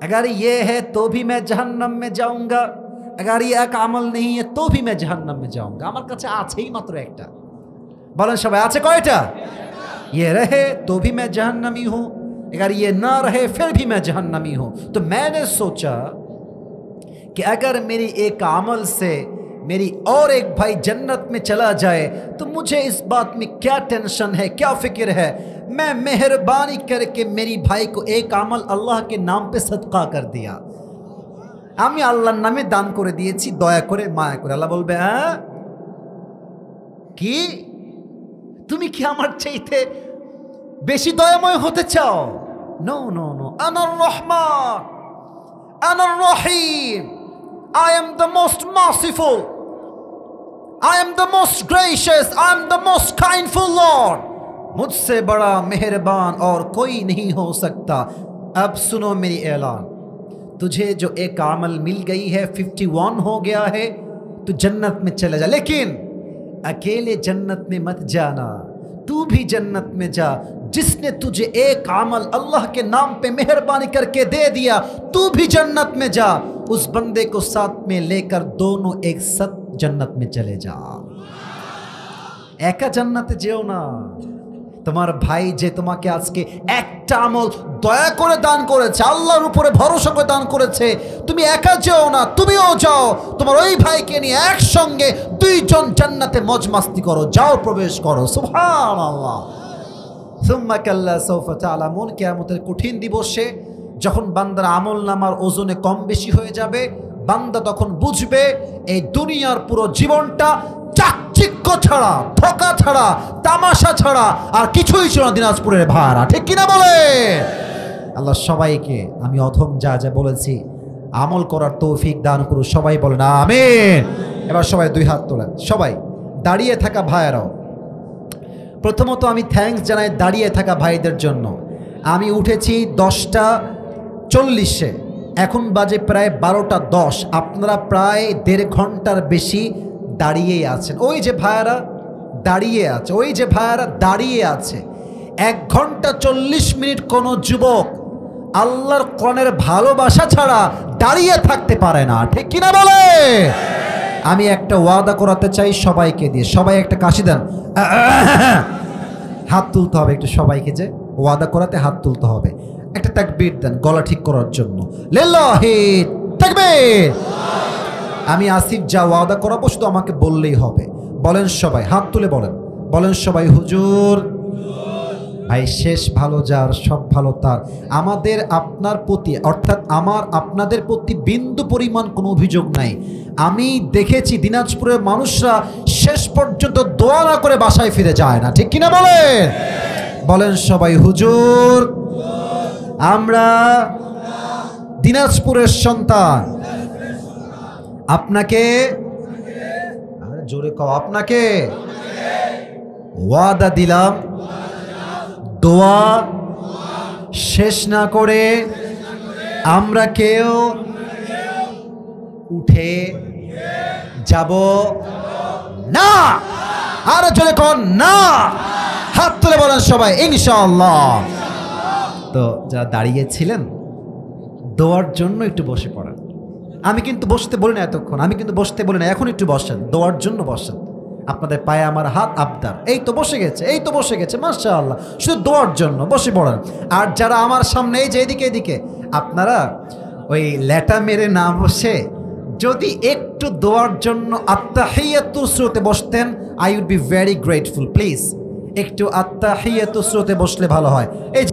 अगर ये है तो भी मैं जहन्नम में जाऊंगा, अगर ये एक अमल नहीं है तो भी मैं जहन्नम में जाऊंगा। আমার কাছে আছেই মাত্র একটা। বলেন সবাই আছে কয়টা? ये रहे तो भी मैं जहन्नमी हूं, अगर ये ना रहे फिर भी मैं जहन्नमी हूं। तो मैंने सोचा कि अगर मेरी एक अमल से मेरी और एक भाई जन्नत में चला जाए तो मुझे इस बात में क्या टेंशन है, क्या फिक्र है। मैं मेहरबानी करके मेरी भाई को एक अमल अल्लाह के नाम पे सदका कर दिया। আমি আল্লাহর নামে দান করে দিয়েছি, দয়া করে মায়া করে। আল্লাহ বলবে হ্যাঁ কি তুমি কি আমার চাইতে বেশি দয়াময় হতে চাও? নো নো নো, আনার রহমান, আনার রহিম, I am the most merciful, I am the most gracious, I am the most kindful Lord। मुझसे बड़ा मेहरबान और कोई नहीं हो सकता। अब सुनो मेरी ऐलान, तुझे जो एक अमल मिल गई है 51 हो गया है, तू जन्नत में चले जा। लेकिन अकेले जन्नत में मत जाना, तू भी जन्नत में जा। जिसने तुझे एक अमल अल्लाह के नाम पे मेहरबानी करके दे दिया, तू भी जन्नत में जा। उस बंदे को साथ में लेकर दोनों एक साथ जन्नत में चले जा। एका जन्नते जेओ ना। তোমার ভাই যে তোমাকে আজকে একটা আমল দয়া করে দান করেছে, আল্লাহর উপরে ভরসা করে দান করেছে, তুমি একা যেও না, তুমিও যাও। তোমার ওই ভাইকে নিয়ে একসঙ্গে দুইজন জান্নাতে মজ মাস্তি করো, যাও প্রবেশ করো। সুবহানাল্লাহ। সুম্মা কাল্লা সাউফা তা'লামুন। কিয়ামতের কঠিন দিবসে যখন বান্দার আমল নামার ওজনে কম বেশি হয়ে যাবে, বান্দা তখন বুঝবে এই দুনিয়ার পুরো জীবনটা চাকচিক্য ছাড়া, ধোঁকা ছাড়া, তামাশা ছাড়া আর কিছুই ছিল না দিনাজপুরের ভাড়া। ঠিক কিনা বলে? আল্লাহ সবাইকে আমি অধম যা যা বলেছি আমল করার তৌফিক দান করুন। সবাই বলেন আমিন। এবার সবাই দুই হাত তোলেন। সবাই দাঁড়িয়ে থাকা ভাইয়েরাও, প্রথমত আমি থ্যাঙ্কস জানাই দাঁড়িয়ে থাকা ভাইদের জন্য। আমি উঠেছি 10:40, এখন বাজে প্রায় 12:10। আপনারা প্রায় 1.5 ঘন্টার বেশি দাঁড়িয়েই আছেন। ওই যে ভাইয়ারা দাঁড়িয়ে আছে, ওই যে ভাইয়ারা দাঁড়িয়ে আছে। 1 ঘন্টা 40 মিনিট কোনো যুবক আল্লাহর কোরআনের ভালোবাসা ছাড়া দাঁড়িয়ে থাকতে পারে না। ঠিক কিনা বলে? আমি একটা ওয়াদা করাতে চাই সবাইকে দিয়ে। সবাই একটা কাশি দেন, হাত তুলতে হবে একটু। সবাইকে যে ওয়াদা করাতে হাত তুলতে হবে। একটা তাকবীর দেন গলা ঠিক করার জন্য। লিল্লাহি তাকবীর। আমি আসিফ যা ওয়াদা করাবো শুধু আমাকে বললেই হবে। বলেন সবাই, হাত তুলে বলেন, বলেন সবাই হুজুর। ভাই শেষ ভালো যার সব ভালো তার। আমাদের আপনার প্রতি অর্থাৎ আমার আপনাদের প্রতি বিন্দু পরিমাণ কোনো অভিযোগ নাই। আমি দেখেছি দিনাজপুরের মানুষরা শেষ পর্যন্ত দোয়া না করে বাসায় ফিরে যায় না। ঠিক কিনা বলেন? বলেন সবাই হুজুর। আমরা দিনাজপুরের সন্তান, আপনাকে জোরে কও, আপনাকে ওয়াদা দিলাম দোয়া শেষ না করে আমরা কেউ উঠে যাব না। আর জোরে কোন না, হাত তুলে বলেন সবাই ইনশাআল্লাহ। তো যারা দাঁড়িয়েছিলেন দোয়ার জন্য একটু বসে পড়েন। আমি কিন্তু বসতে বলি না এতক্ষণ, আমি কিন্তু বসতে বলি না, এখন একটু বসেন, দোয়ার জন্য বসেন। আপনাদের পায়ে আমার হাত আবদার। এই তো বসে গেছে, এই তো বসে গেছে, মাশাআল্লাহ। শুধু দোয়ার জন্য বসে পড়েন। আর যারা আমার সামনে এই যে এদিকে এদিকে, আপনারা ওই লেটা মেরে না বসে যদি একটু দোয়ার জন্য আত্তাহিয়াতুস সুরতে বসতেন, I would be very grateful. Please একটু আত্তাহিয়াতুস সুরতে বসলে ভালো হয়। এই